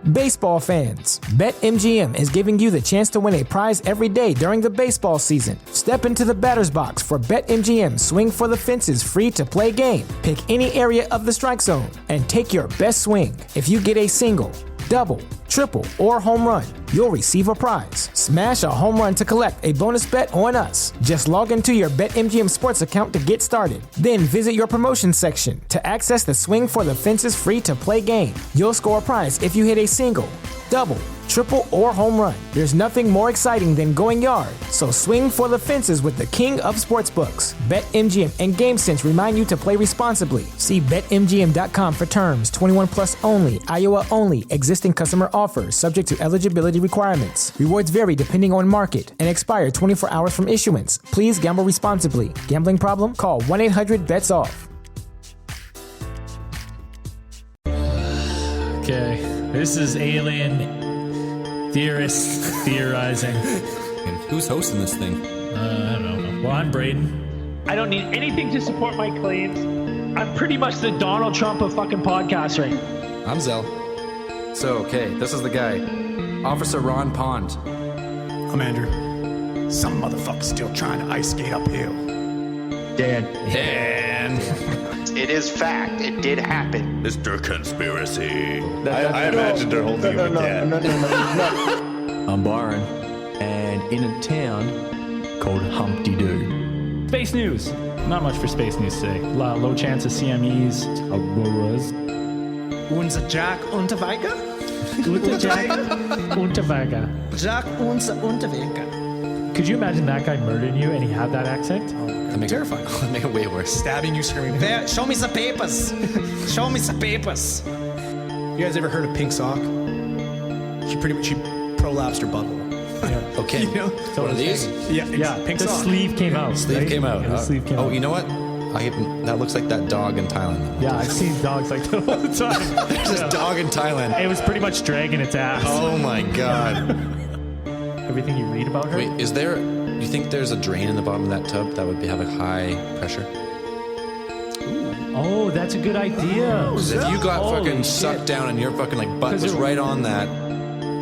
Baseball fans, BetMGM is giving you the chance to win a prize every day during the baseball season. Step into the batter's box for BetMGM Swing for the Fences free-to-play game. Pick any area of the strike zone and take your best swing. If you get a single, double, triple, or home run, you'll receive a prize. Smash a home run to collect a bonus bet on us. Just log into your BetMGM Sports account to get started. Then visit your promotions section to access the Swing for the Fences free-to-play game. You'll score a prize if you hit a single, double, triple, or home run. There's nothing more exciting than going yard. So swing for the fences with the king of sportsbooks. BetMGM and GameSense remind you to play responsibly. See BetMGM.com for terms. 21 plus only. Iowa only. Existing customer offers. Subject to eligibility requirements. Rewards vary depending on market and expire 24 hours from issuance. Please gamble responsibly. Gambling problem? Call 1-800-BETS-OFF. Okay, this is Alien Theorists Theorizing. And who's hosting this thing? I don't know. Well, I'm Braden. I don't need anything to support my claims. I'm pretty much the Donald Trump of fucking podcasting. I'm Zell. So, okay, this is the guy. Officer Ron Pond. I'm Andrew. Some motherfucker's still trying to ice skate uphill. Dan. It is fact. It did happen. Mr. Conspiracy. I imagine they're holding you again. No. I'm Byron, and in a town called Humpty Doo. Space news. Not much for space news today. Low chance of CMEs. Auroras. Unser Jack Unterweger? Guten Jack Unterweger. Jack unser Unterweger. Could you imagine that guy murdering you and he had that accent? Terrifying. Make it way worse. Stabbing you, screaming, show me some papers. Show me some papers. You guys ever heard of Pink Sock? She prolapsed her butthole. Yeah. Okay. You know? So one of these? Yeah, Pink the Sock. sleeve came out. Sleeve right? came out. Yeah, the sleeve came out. You know what? That looks like that dog in Thailand. Yeah, I've seen dogs like that all the time. There's this dog in Thailand. It was pretty much dragging its ass. Oh my god. Everything you read about her? Wait, you think there's a drain in the bottom of that tub that would have a high pressure? Oh, that's a good idea. Because if you got fucking sucked down and your fucking butt was right on that.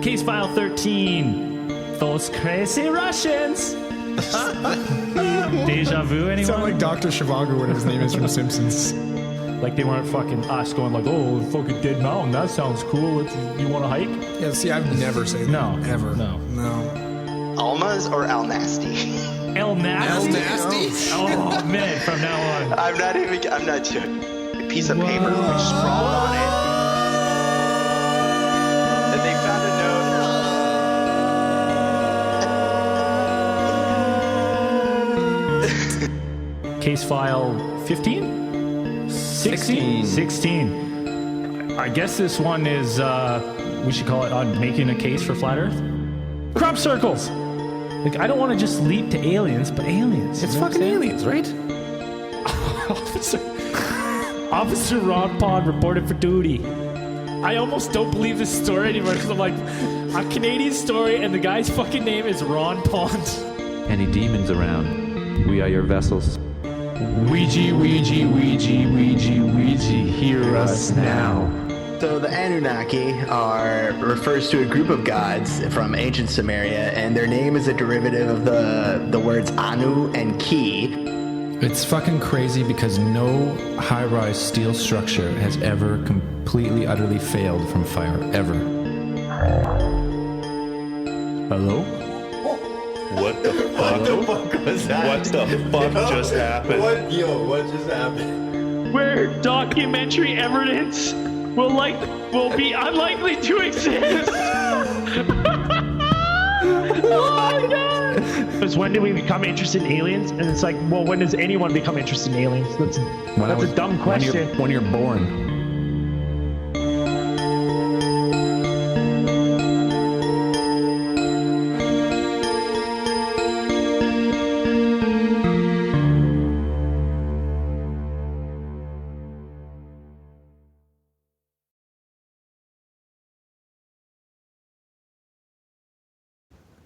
Case file 13. Those crazy Russians. Deja vu, anyone? Sound like Dr. Zhivago, whatever his name is from Simpsons. Like they weren't fucking us going like, oh, fucking Dead Mountain, that sounds cool. You want to hike? Yeah, see, I've never said that. No. Ever. No. Alma's or Al Nasty? El Nasty? El Nasty? Oh, man, from now on. I'm not joking. A piece of paper with scrawled on it. And they found a note. Case file 15? 16. I guess this one is, we should call it on making a case for flat earth. Crop circles! Like, I don't want to just leap to aliens, but aliens. It's fucking aliens, right? Officer Ron Pond reported for duty. I almost don't believe this story anymore because I'm like, a Canadian story and the guy's fucking name is Ron Pond. Any demons around? We are your vessels. Ouija, hear us now. So the Anunnaki refers to a group of gods from ancient Sumeria, and their name is a derivative of the words Anu and Ki. It's fucking crazy because no high-rise steel structure has ever completely, utterly failed from fire, ever. Hello? What the fuck? What was that? What the fuck just happened? What just happened? Where documentary evidence will be unlikely to exist. Oh my god! Because when do we become interested in aliens? And it's like, well, when does anyone become interested in aliens? That's a dumb question. When you're born.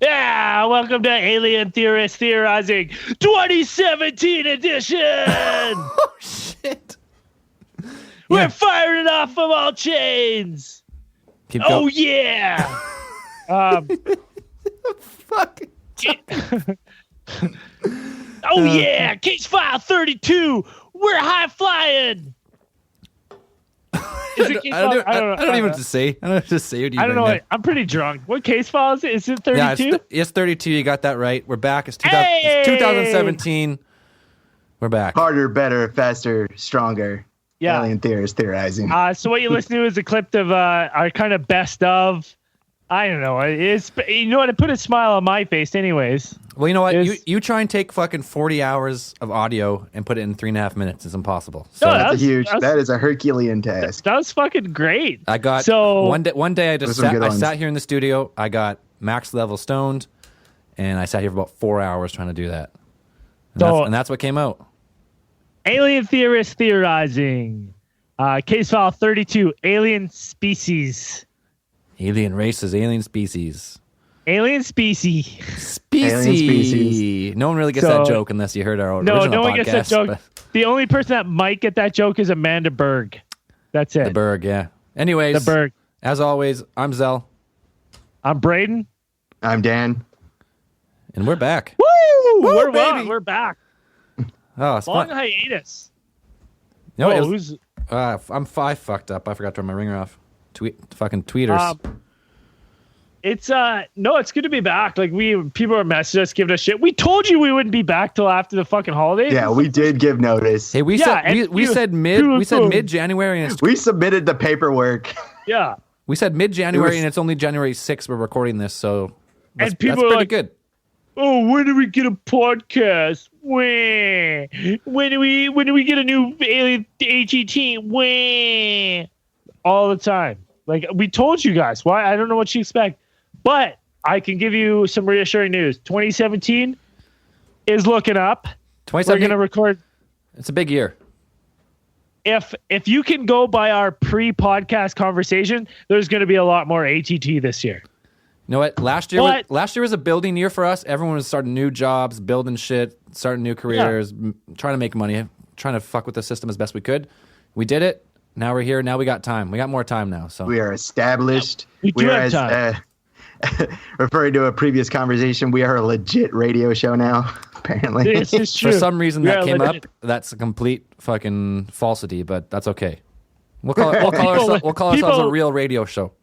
Yeah, welcome to Alien Theorist Theorizing 2017 edition. Oh shit! We're firing off from all chains. Keep Oh, going. yeah. Fuck. Oh, yeah. Case file 32. We're high flying. Is it case I file? don't even know what to say. I don't know what to say. I don't know. I'm pretty drunk. What case file is it? Is it 32? Yeah, it's 32. You got that right. We're back. It's 2017. We're back. Harder, better, faster, stronger. Yeah. Alien theorists theorizing. So what you listen to is a clip of our kind of best of. I don't know. It's, you know what? It put a smile on my face anyways. Well, you know what? You try and take fucking 40 hours of audio and put it in 3.5 minutes. It's impossible. So No, that is a Herculean task. That was fucking great. I got so one day I just Those are good I ones. sat here in the studio. I got max level stoned, and I sat here for about 4 hours trying to do that. And that's what came out. Alien theorists theorizing. Case file 32. Alien species. Alien races, alien species. Alien species. Species. Alien species. No one really gets that joke unless you heard our original no one podcast. gets that joke. but- The only person that might get that joke is Amanda Berg. That's it. The Berg, yeah. Anyways, The Berg. as always, I'm Zell, I'm Braden. I'm Dan. and we're back. Woo! We're baby. We're back. Oh, it's Long fun. hiatus. No, Oh, it was- who's I fucked up. I forgot to turn my ringer off. Fucking tweeters. it's no, it's good to be back. Like people are messaging us, giving us shit. We told you we wouldn't be back till after the fucking holidays. Yeah, we did give notice. Hey, we Yeah, said we said mid January, and it's, We submitted the paperwork. Yeah. we said mid January, It was- and it's only January 6th. We're recording this, so that's people pretty are like, good. Oh, when do we get a podcast? When do we get a new Alien HET? When? All the time. Like we told you guys. Why? I don't know what you expect. But I can give you some reassuring news. 2017 is looking up. We're going to record. It's a big year. If you can go by our pre-podcast conversation, there's going to be a lot more ATT this year. You know what? Last year was a building year for us. Everyone was starting new jobs, building shit, starting new careers, trying to make money, trying to fuck with the system as best we could. We did it. Now we're here. Now we got time. We got more time now. So We are established. We do are have time. Referring to a previous conversation, we are a legit radio show now, apparently. This is true. for some reason We that are came legit. up. That's a complete fucking falsity, but that's okay. We'll call ourselves a real radio show.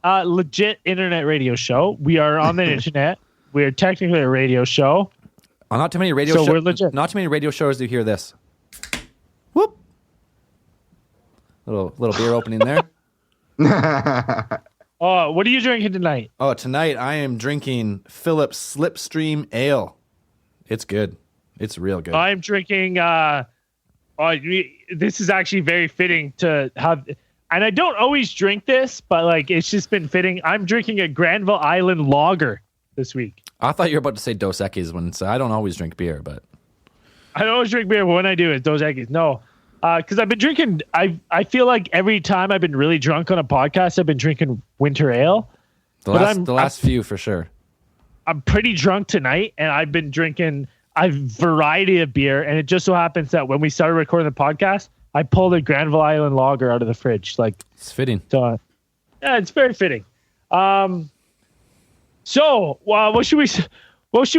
Legit internet radio show. We are on the internet. We are technically a radio show. Not too many radio So shows. we're legit. Not too many radio shows do hear this. Whoop. Little beer opening there. Oh, what are you drinking tonight? Oh, tonight I am drinking Phillips Slipstream Ale. It's good. It's real good. I'm drinking. This is actually very fitting to have, and I don't always drink this, but like it's just been fitting. I'm drinking a Granville Island Lager this week. I thought you were about to say Dos Equis when I don't always drink beer, but I don't always drink beer, but when I do, it's Dos Equis. No, because I've been drinking. I feel like every time I've been really drunk on a podcast, I've been drinking winter ale. the last few for sure. I'm pretty drunk tonight, and I've been drinking a variety of beer. And it just so happens that when we started recording the podcast, I pulled a Granville Island Lager out of the fridge. Like It's fitting. So, yeah, it's very fitting. So, what should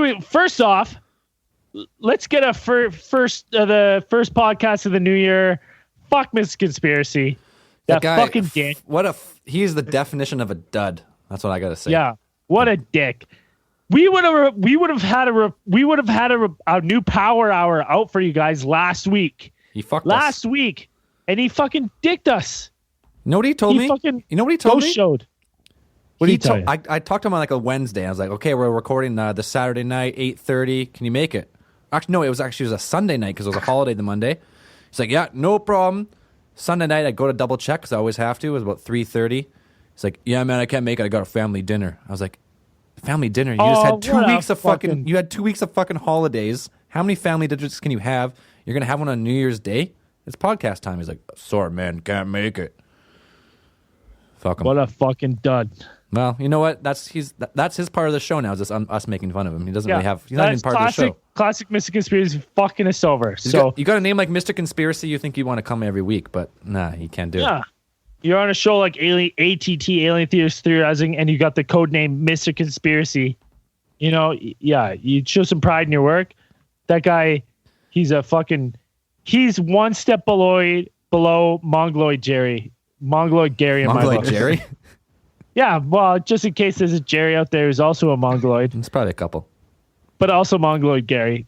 we? First off, let's get the first podcast of the new year. Fuck Miss Conspiracy. That guy, fucking dick. He's the definition of a dud. That's what I gotta say. Yeah, what a dick. We would have had a new Power Hour out for you guys last week. He fucked us. Last week, and he fucking dicked us. You know what he told me? You know what he told me? Showed. What did he tell you? I talked to him on like a Wednesday. I was like, okay, we're recording the Saturday night, 8:30. Can you make it? Actually, no, it was a Sunday night because it was a holiday the Monday. He's like, yeah, no problem. Sunday night, I go to double check because I always have to. It was about 3:30. He's like, yeah, man, I can't make it. I got a family dinner. I was like, family dinner? You just had 2 weeks of fucking. You had 2 weeks of fucking holidays. How many family dinners can you have? You're gonna have one on New Year's Day? It's podcast time. He's like, sorry, man, can't make it. Fuck him. What a fucking dud. Well, you know what? That's his part of the show now. Is just us making fun of him. He doesn't really have. He's not even part of the show. Classic Mr. Conspiracy fucking us over. You got a name like Mr. Conspiracy. You think you want to come every week, but nah, he can't do it. You're on a show like ATT, Alien Theorizing, and you got the code name Mr. Conspiracy. You know, yeah, you show some pride in your work. That guy, he's one step below Mongoloid Jerry. Mongoloid Gary in my book. Mongoloid Jerry? Yeah, well, just in case there's a Jerry out there who's also a Mongoloid. It's probably a couple. But also Mongoloid Gary.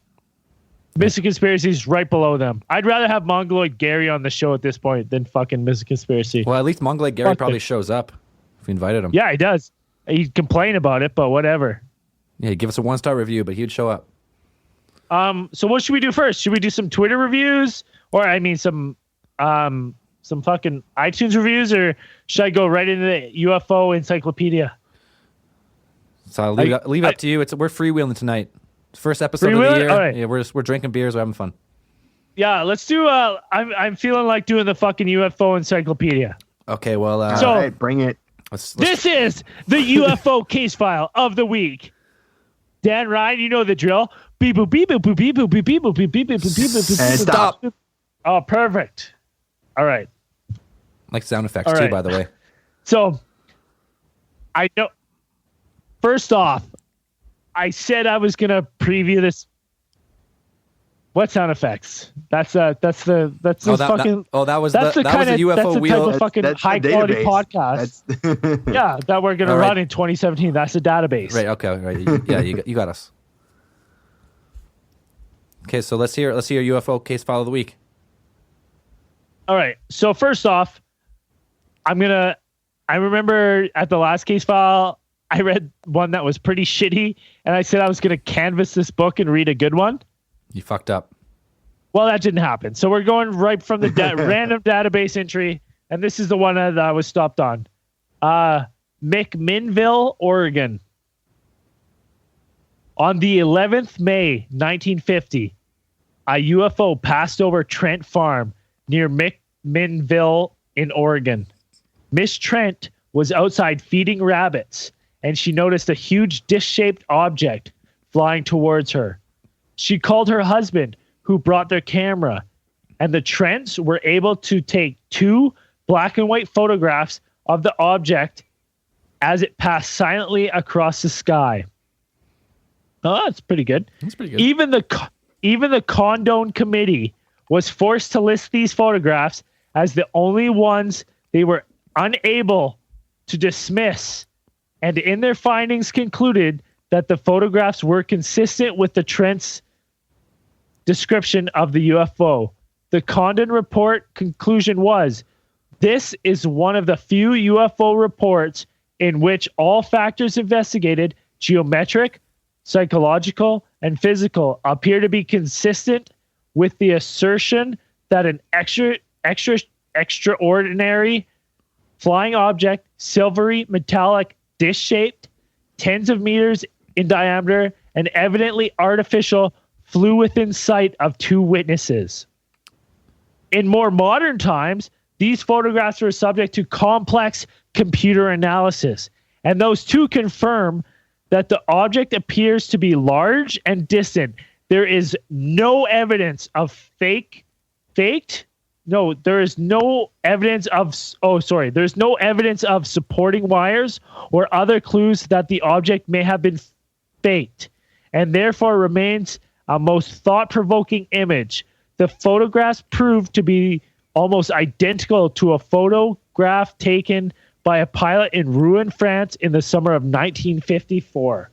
Mr. Conspiracy is right below them. I'd rather have Mongoloid Gary on the show at this point than fucking Mr. Conspiracy. Well, at least Mongoloid Gary probably shows up if we invited him. Yeah, he does. He'd complain about it, but whatever. Yeah, he'd give us a 1-star review, but he'd show up. So what should we do first? Should we do some Twitter reviews, or some fucking iTunes reviews, or should I go right into the UFO encyclopedia? So I'll leave it up to you. We're freewheeling tonight. First episode of the year. All right. Yeah, we're drinking beers. We're having fun. Yeah, let's do. I'm feeling like doing the fucking UFO encyclopedia. Okay, well. All right, bring it. This is the UFO case file of the week. Dan Ryan, you know the drill. Beep boop beep boop boop beep boop beep beep boop beep beep beep beep beep beep. And stop. Oh, perfect. All right. Like sound effects too, by the way. So, I know. First off, I said I was gonna preview this. What sound effects? That's the fucking. That was the UFO that's the wheel. Type of fucking high quality podcast. Yeah, that we're gonna run in 2017. That's the database. Right. Okay. Right. Yeah. You got us. Okay. So let's hear UFO case file of the week. All right. So first off, I remember at the last case file, I read one that was pretty shitty, and I said I was going to canvas this book and read a good one. You fucked up. Well, that didn't happen. So we're going right from the random database entry, and this is the one that I was stopped on. McMinnville, Oregon. On the 11th May, 1950, a UFO passed over Trent Farm near McMinnville in Oregon. Miss Trent was outside feeding rabbits, and she noticed a huge dish-shaped object flying towards her. She called her husband, who brought their camera, and the Trents were able to take 2 black and white photographs of the object as it passed silently across the sky. Oh, that's pretty good. That's pretty good. Even the Condon Committee was forced to list these photographs as the only ones they were unable to dismiss, and in their findings concluded that the photographs were consistent with the Trent's description of the UFO. The Condon report conclusion was, this is one of the few UFO reports in which all factors investigated, geometric, psychological, and physical, appear to be consistent with the assertion that an extraordinary flying object, silvery, metallic, dish-shaped, tens of meters in diameter, and evidently artificial, flew within sight of 2 witnesses. In more modern times, these photographs were subject to complex computer analysis, and those 2 confirm that the object appears to be large and distant. There is no evidence of there's no evidence of supporting wires or other clues that the object may have been faked, and therefore remains a most thought-provoking image. The photographs proved to be almost identical to a photograph taken by a pilot in Rouen, France in the summer of 1954.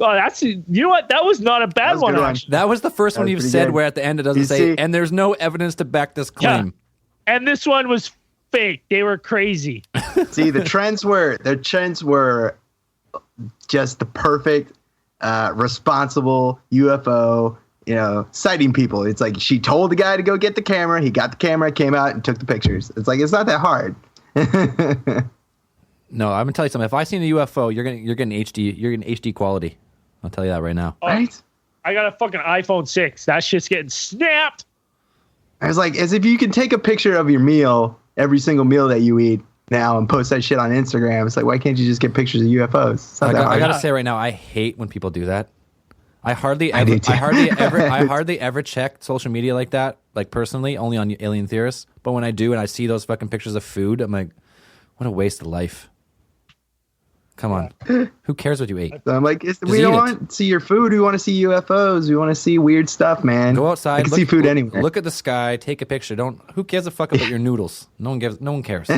Oh, you know what? That was not a bad one, actually. That was the first one you've said where at the end it doesn't say, and there's no evidence to back this claim. Yeah. And this one was fake. They were crazy. See, their trends were just the perfect, responsible UFO, sighting people. It's like she told the guy to go get the camera. He got the camera, came out, and took the pictures. It's like, it's not that hard. No, I'm gonna tell you something. If I seen a UFO, you're getting HD quality. I'll tell you that right now. Right? I got a fucking iPhone 6. That shit's getting snapped. I was like, as if you can take a picture of your meal, every single meal that you eat now, and post that shit on Instagram. It's like, why can't you just get pictures of UFOs? It's not that hard. I gotta say right now, I hate when people do that. I hardly ever check social media like that, like personally, only on Alien Theorists. But when I do and I see those fucking pictures of food, I'm like, What a waste of life. Come on. Who cares what you ate? So I'm like, we eat don't it. want to see your food. We want to see UFOs. We want to see weird stuff, man. Go outside. I can see food anywhere. Look at the sky. Take a picture. Who gives a fuck about your noodles? No one cares.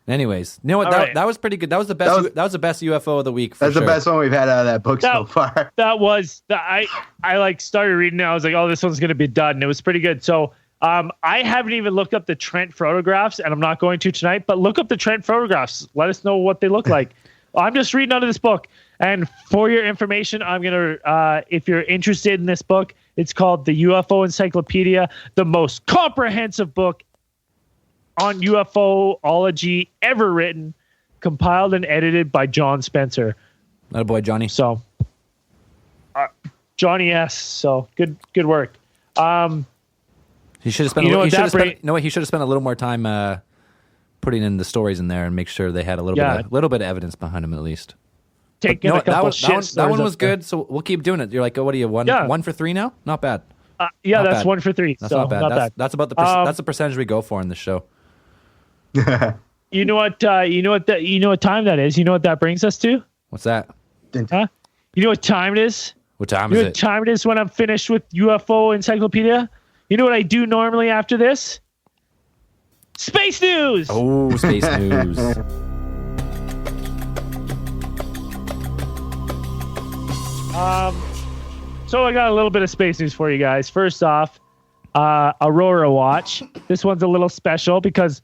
Anyways, you know what? That was pretty good. That was the best. That was the best UFO of the week. That's the best one we've had out of that book so far. That was I like started reading it. I was like, oh, this one's gonna be done. And it was pretty good. So I haven't even looked up the Trent photographs, and I'm not going to tonight. But look up the Trent photographs. Let us know what they look like. I'm just reading out of this book, and for your information, I'm gonna if you're interested in this book, it's called the UFO Encyclopedia, the most comprehensive book on UFOlogy ever written, compiled and edited by John Spencer. Not a boy, Johnny. So, Johnny S. So good work. He should have spent. He should have spent a little more time putting in the stories in there and make sure they had a little bit of evidence behind them at least. Taking a couple that one was good, so we'll keep doing it. You're like, what are you, one for three now? Not bad. That's bad. 1 for 3. That's so not bad. Not bad. That's about that's the percentage we go for in this show. You know what time that is? You know what that brings us to? What's that? Huh? You know what time it is? What time you is know it? What time it is when I'm finished with UFO Encyclopedia? You know what I do normally after this? Space news. Oh, space news. So I got a little bit of space news for you guys. First off, Aurora Watch. This one's a little special because,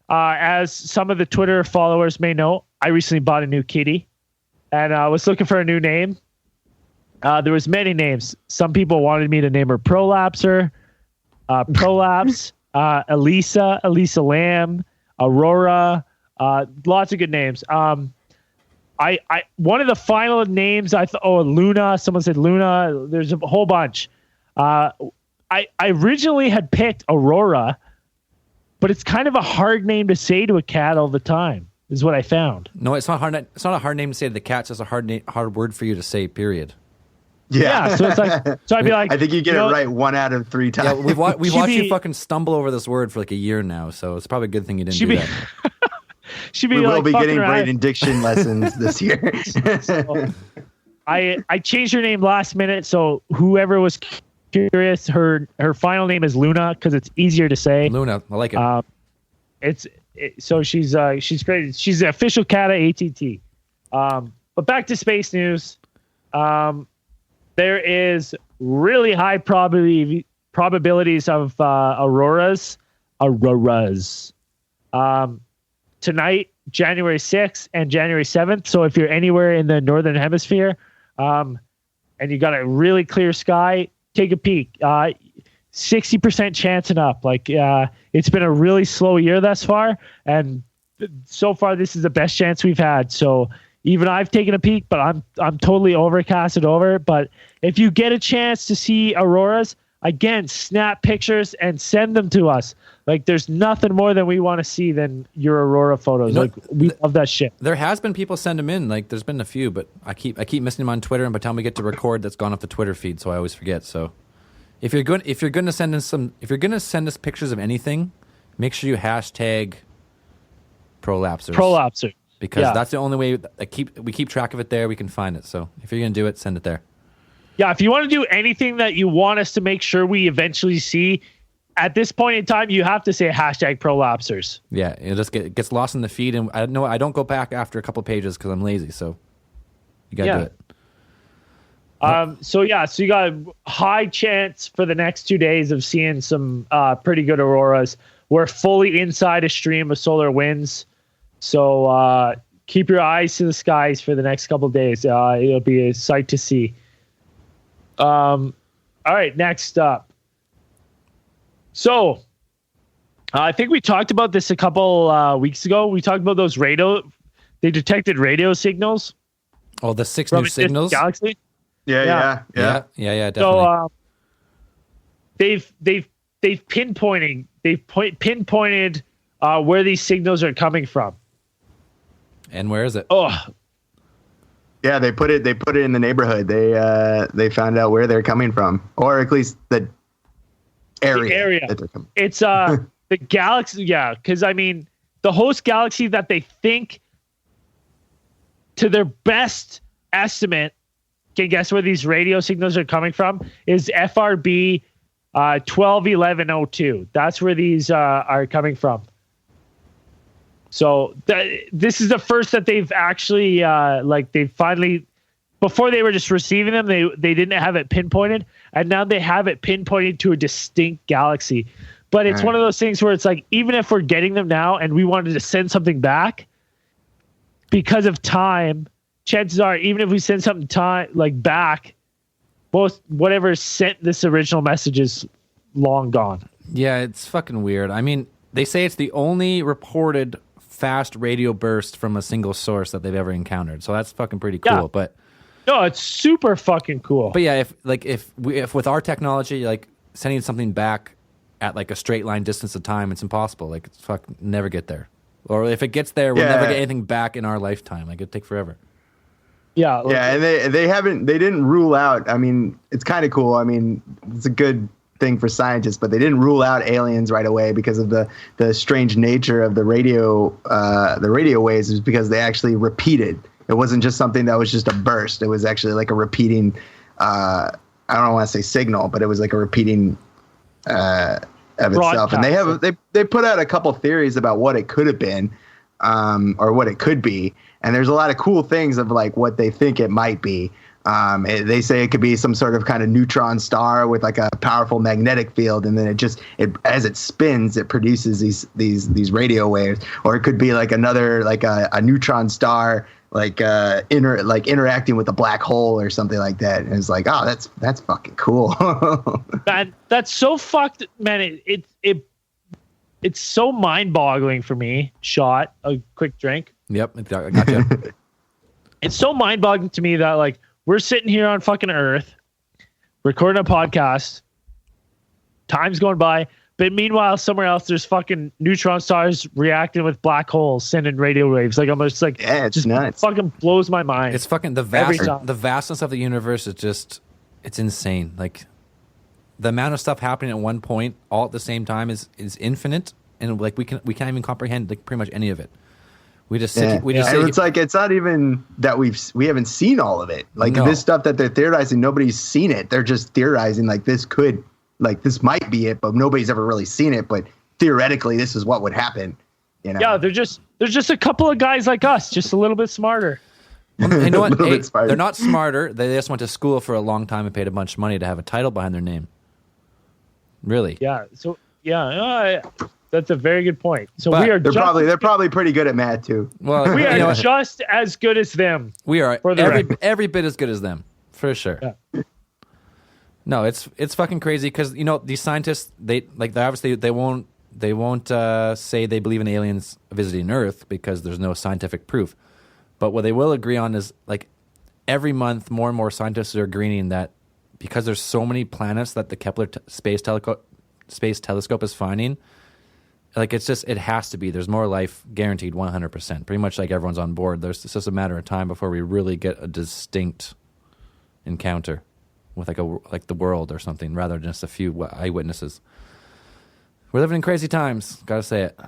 as some of the Twitter followers may know, I recently bought a new kitty, and I was looking for a new name. There was many names. Some people wanted me to name her Prolapser, Prolapse, Elisa Lamb, Aurora, lots of good names. I one of the final names I thought, Luna. Someone said Luna. There's a whole bunch. I originally had picked Aurora, but it's kind of a hard name to say to a cat all the time, is what I found. No, it's not hard. It's not a hard name to say to the cat. It's just a hard word for you to say. Period. Yeah. So it's like, so I'd be like, I think you get it right 1 out of 3 times. Yeah, we've watched you fucking stumble over this word for like a year now, so it's probably a good thing you didn't do that. We will be getting Braden diction lessons this year. So, I changed her name last minute, so whoever was curious, her final name is Luna because it's easier to say. Luna, I like it. So she's great. She's the official cat of ATT. But back to space news. There is really high probabilities of auroras. Tonight, January 6th and January 7th. So if you're anywhere in the northern hemisphere, and you got a really clear sky, take a peek. 60% chance and up. Like it's been a really slow year thus far, and so far this is the best chance we've had. So even I've taken a peek, but I'm totally overcasted over. But if you get a chance to see auroras, again, snap pictures and send them to us. Like, there's nothing more than we want to see than your aurora photos. Like, we love that shit. There has been people send them in. Like, there's been a few, but I keep missing them on Twitter. And by the time we get to record, that's gone off the Twitter feed, so I always forget. So, if you're going to send us pictures of anything, make sure you hashtag Prolapsers. Prolapser. Because that's the only way we keep track of it there. We can find it. So if you're going to do it, send it there. Yeah, if you want to do anything that you want us to make sure we eventually see, at this point in time, you have to say hashtag Prolapsers. Yeah, it just gets lost in the feed, and I don't go back after a couple pages because I'm lazy. So you got to do it. So you got a high chance for the next 2 days of seeing some pretty good auroras. We're fully inside a stream of solar winds. So keep your eyes to the skies for the next couple of days. It'll be a sight to see. All right, next up. So I think we talked about this a couple weeks ago. We talked about those they detected radio signals. Oh, the 6 new signals? Galaxy? Yeah, definitely. So they've pinpointed where these signals are coming from. And where is it? Oh, yeah, they put it in the neighborhood. They found out where they're coming from, or at least the area. That they're coming. It's the galaxy. Yeah, because I mean, the host galaxy that they think, to their best estimate, can guess where these radio signals are coming from, is FRB 121102. That's where these are coming from. So this is the first that they've actually they finally, before they were just receiving them, they didn't have it pinpointed, and now they have it pinpointed to a distinct galaxy. But it's one of those things where it's like, even if we're getting them now and we wanted to send something back, because of time, chances are, even if we send something back, whatever sent this original message is long gone. Yeah, it's fucking weird. I mean, they say it's the only reported fast radio burst from a single source that they've ever encountered. So that's fucking pretty cool. Yeah. But no, it's super fucking cool. But yeah, if with our technology, like sending something back at like a straight line distance of time, it's impossible. Like it's never get there. Or if it gets there, we'll never get anything back in our lifetime. Like it'd take forever. Yeah. And they didn't rule out. I mean, it's kind of cool. I mean, it's a good thing for scientists, but they didn't rule out aliens right away because of the strange nature of the radio waves, is because they actually repeated. It wasn't just something that was just a burst. It was actually like a repeating, I don't want to say signal, but it was like a repeating of itself. And they put out a couple theories about what it could have been, or what it could be. And there's a lot of cool things of like what they think it might be. They say it could be some sort of kind of neutron star with like a powerful magnetic field, and then as it spins, it produces these radio waves. Or it could be like another like a neutron star interacting with a black hole or something like that. And it's like, oh, that's fucking cool. That's so fucked, man. It's so mind-boggling for me. Shot a quick drink. Yep, I gotcha. It's so mind-boggling to me that like we're sitting here on fucking Earth, recording a podcast. Time's going by, but meanwhile, somewhere else, there's fucking neutron stars reacting with black holes, sending radio waves. Like I'm just like, it's just nuts. Fucking blows my mind. It's fucking the vastness of the universe is just, it's insane. Like the amount of stuff happening at one point all at the same time is infinite, and like we can't even comprehend like pretty much any of it. We just sit. It's like it's not even that we haven't seen all of it. Like this stuff that they're theorizing, nobody's seen it. They're just theorizing like this might be it, but nobody's ever really seen it. But theoretically, this is what would happen. You know? Yeah, there's just a couple of guys like us, just a little bit smarter. Well, you know what? They're not smarter. They just went to school for a long time and paid a bunch of money to have a title behind their name. Really? Yeah. So that's a very good point. So but they're probably pretty good at math too. Well, we are just as good as them. We are every bit as good as them, for sure. Yeah. No, it's fucking crazy because these scientists they won't say they believe in aliens visiting Earth because there's no scientific proof. But what they will agree on is like every month more and more scientists are agreeing that because there's so many planets that the Kepler Space Telescope is finding. Like it has to be. There's more life guaranteed, 100%. Pretty much like everyone's on board. It's just a matter of time before we really get a distinct encounter with like the world or something, rather than just a few eyewitnesses. We're living in crazy times. Gotta say it.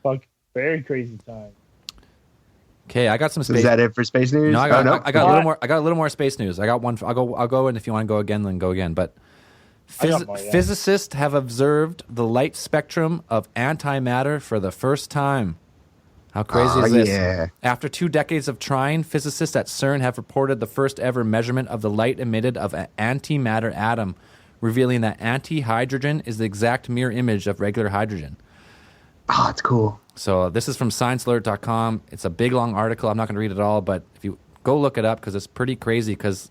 Fuck, very crazy time. Okay, I got some space. Is that it for space news? No, I got a little more. I got a little more space news. I got one. I'll go, and if you want to go again, then go again. But physicists have observed the light spectrum of antimatter for the first time. How crazy is this? Yeah. After 2 decades of trying, physicists at CERN have reported the first ever measurement of the light emitted of an antimatter atom, revealing that antihydrogen is the exact mirror image of regular hydrogen. Oh, it's cool. So this is from ScienceAlert.com. It's a big, long article. I'm not going to read it all, but if you go look it up, because it's pretty crazy, because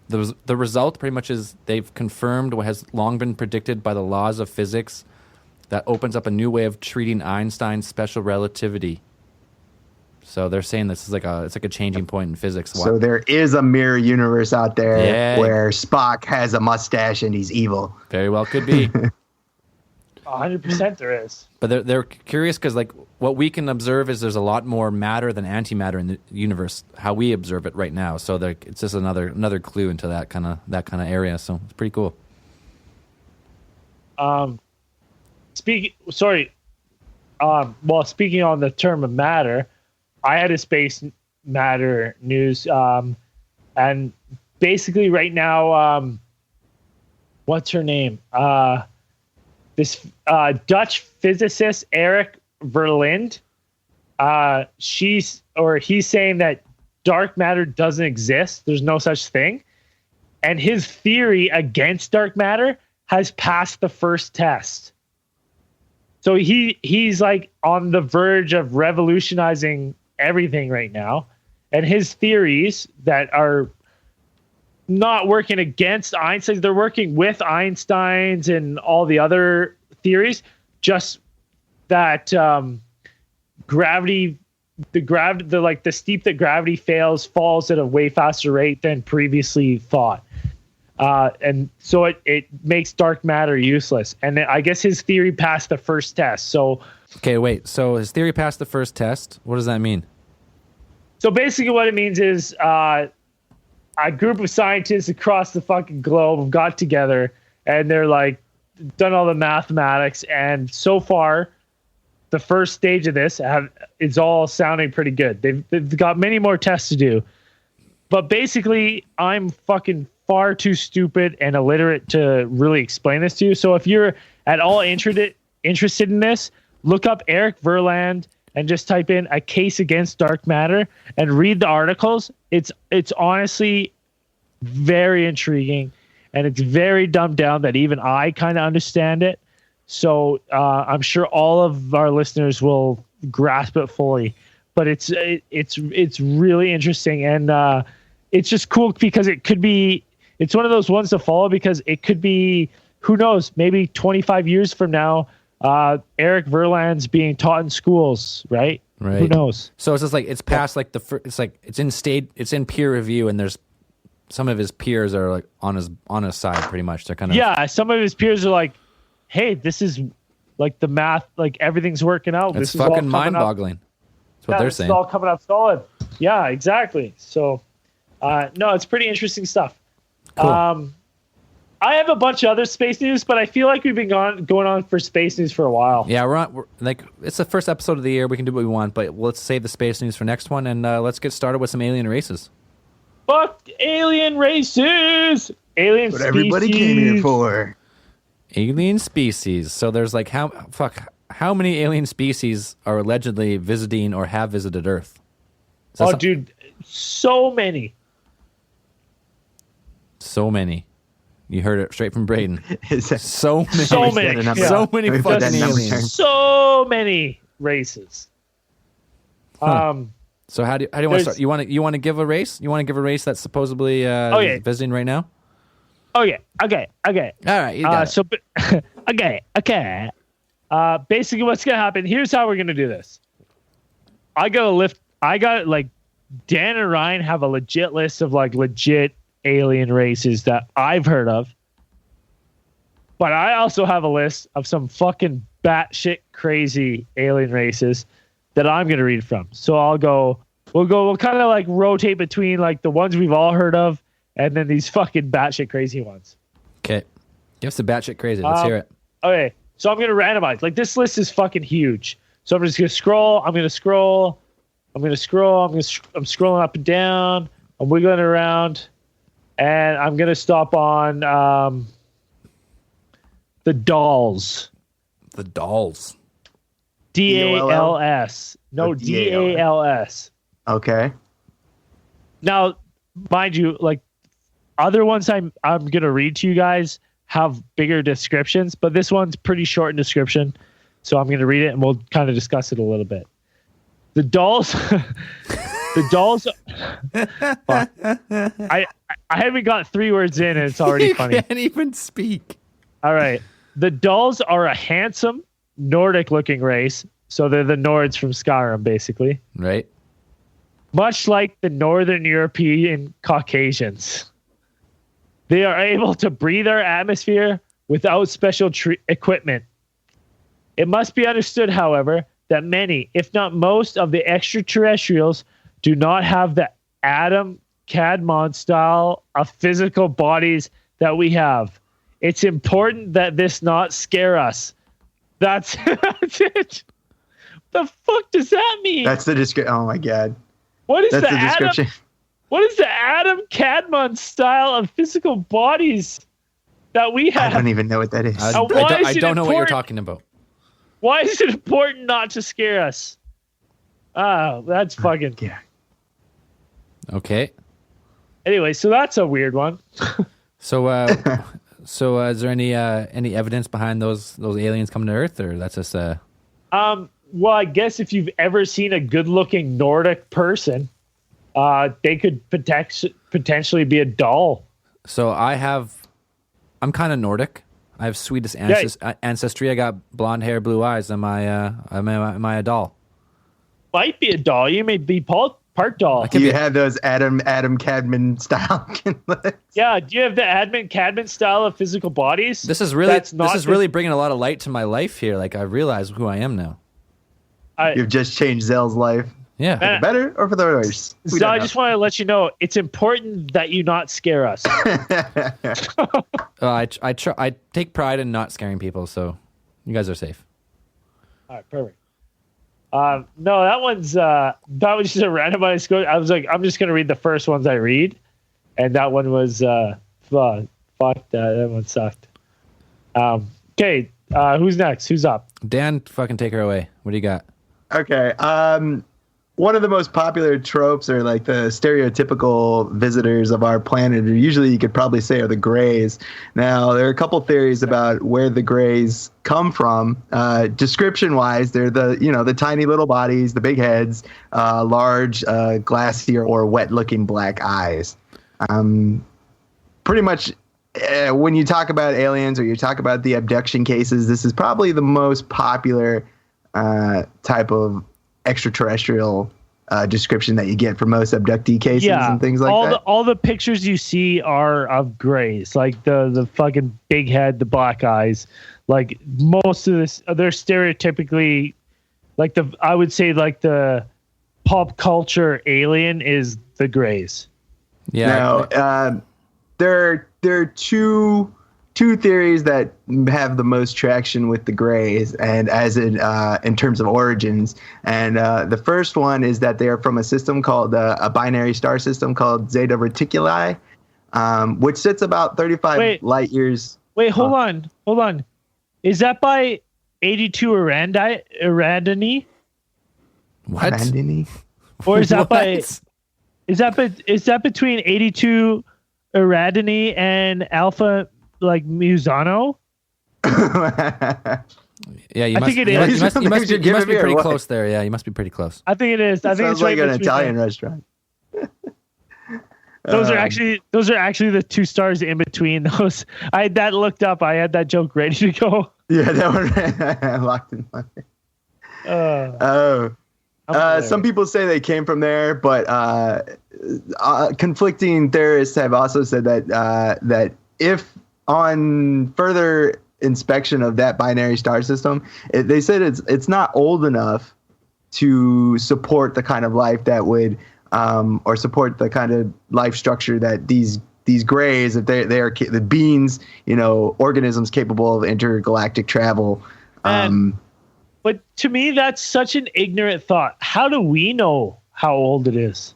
the result pretty much is they've confirmed what has long been predicted by the laws of physics that opens up a new way of treating Einstein's special relativity. So they're saying this is like a changing point in physics. So there is a mirror universe out there where Spock has a mustache and he's evil. Very well could be. 100% there is. But they're curious because like what we can observe is there's a lot more matter than antimatter in the universe, how we observe it right now. So it's just another clue into that kind of area. So it's pretty cool. well, speaking on the term of matter, I had a space matter news, and basically right now, what's her name? This Dutch physicist Eric Verlinde. He's saying that dark matter doesn't exist. There's no such thing, and his theory against dark matter has passed the first test. So he's like on the verge of revolutionizing everything right now. And his theories that are not working against Einstein, they're working with Einstein's and all the other theories, just that gravity, the steep that gravity falls at a way faster rate than previously thought. And so it makes dark matter useless. And I guess his theory passed the first test. So, okay, wait. So his theory passed the first test. What does that mean? So basically what it means is a group of scientists across the fucking globe got together and they're like done all the mathematics. And so far, the first stage of this is all sounding pretty good. They've got many more tests to do. But basically, I'm fucking far too stupid and illiterate to really explain this to you. So if you're at all interested in this, look up Eric Verlinde and just type in a case against dark matter and read the articles. It's honestly very intriguing, and it's very dumbed down that even I kind of understand it. So I'm sure all of our listeners will grasp it fully. But it's really interesting, and it's just cool because it's one of those ones to follow because it could be, who knows, maybe 25 years from now, Eric Verlinde's being taught in schools, right? Right. Who knows? So it's just like it's past like it's in peer review, and there's some of his peers are like on his side pretty much. They're kind of some of his peers are like, hey, this is like the math, like everything's working out. It's this is all fucking mind-boggling. That's what they're saying. It's all coming up solid. Yeah, exactly. So, no, it's pretty interesting stuff. Cool. I have a bunch of other space news, but I feel like we've been going on for space news for a while. Yeah, we're like it's the first episode of the year. We can do what we want, but let's save the space news for next one, and let's get started with some alien races. Fuck alien races! Alien What species. everybody came here for. Alien species. So there's like how many alien species are allegedly visiting or have visited Earth? Dude, so many. So many. You heard it straight from Braden. So many. So many. Yeah. So many fucking aliens. So many races. So how do you want to start? You want to give a race? You want to give a race that's supposedly visiting right now? Okay. All right, you got it. Okay. Basically, what's gonna happen? Here's how we're gonna do this. Dan and Ryan have a legit list of like legit alien races that I've heard of, but I also have a list of some fucking batshit crazy alien races that I'm gonna read from. So we'll kind of like rotate between like the ones we've all heard of and then these fucking batshit crazy ones. Okay. Give us the batshit crazy. Let's hear it. Okay. So I'm going to randomize. Like, this list is fucking huge. So I'm just going to scroll. I'm scrolling up and down. I'm wiggling around. And I'm going to stop on the Dolls. The Dolls. DALS. No, DALS. Okay. Now, mind you, like, other ones I'm going to read to you guys have bigger descriptions, but this one's pretty short in description. So I'm going to read it and we'll kind of discuss it a little bit. The Dolls, I haven't got 3 words in and it's already funny. You can't even speak. All right. The Dolls are a handsome Nordic looking race. So they're the Nords from Skyrim, basically. Right. Much like the Northern European Caucasians. They are able to breathe our atmosphere without special equipment. It must be understood, however, that many, if not most, of the extraterrestrials do not have the Adam Cadmon style of physical bodies that we have. It's important that this not scare us. That's it. The fuck does that mean? That's the description. Oh my god. What is That's the the description. What is the Adam Cadmon style of physical bodies that we I have? don't even know what that is. I Why don't know what you're important? talking about. Why is it important not to scare us? That's fucking. Yeah. Okay. Anyway, so that's a weird one. So, is there any evidence behind those aliens coming to Earth, or that's just Well, I guess if you've ever seen a good-looking Nordic person, they could potentially be a doll. So I'm kind of Nordic. I have Swedish ancestry. I got blonde hair, blue eyes. Am I a doll? Might be a doll. You may be part doll. Do you have those Adam Cadman style? Yeah. Do you have the Adam Cadman style of physical bodies? This is really bringing a lot of light to my life here. Like I realize who I am now. You've just changed Zell's life. Yeah. For the better or for the worse? So I just want to let you know it's important that you not scare us. I take pride in not scaring people, so you guys are safe. All right, perfect. No, that was just a randomized go. I was like, I'm just gonna read the first ones I read, and that one was fuck that one sucked. Okay, who's next? Who's up? Dan, fucking take her away. What do you got? Okay. One of the most popular tropes, or like the stereotypical visitors of our planet, or usually you could probably say are the Greys. Now, there are a couple theories about where the Greys come from. Description-wise, they're the tiny little bodies, the big heads, large, glassy or wet-looking black eyes. Pretty much, when you talk about aliens or you talk about the abduction cases, this is probably the most popular type of extraterrestrial description that you get for most abductee cases and things like that. All the pictures you see are of Greys, like the fucking big head, the black eyes. Like most of this, they're stereotypically like I would say like the pop culture alien is the Greys. Yeah. Now, there are two theories that have the most traction with the Greys, and as in terms of origins. And the first one is that they are from a system called a binary star system called Zeta Reticuli, which sits about 35 light years. Wait, hold on. Is that by 82 Eridani? What? Eridani? Or is that by? Is that between 82 Eridani and Alpha? Like Musano? Yeah, you I must, think it you is. must, you must be pretty what? close there. Yeah, you must be pretty close. I think it is. I think Sounds it's right like an between Italian there. restaurant. Those are actually the two stars in between those. I had that looked up. I had that joke ready to go. Yeah, that one locked in my some people say they came from there, but conflicting theorists have also said that if on further inspection of that binary star system, they said it's not old enough to support the kind of life that would or support the kind of life structure that these Greys, if they are the beings, organisms capable of intergalactic travel. But to me, that's such an ignorant thought. How do we know how old it is?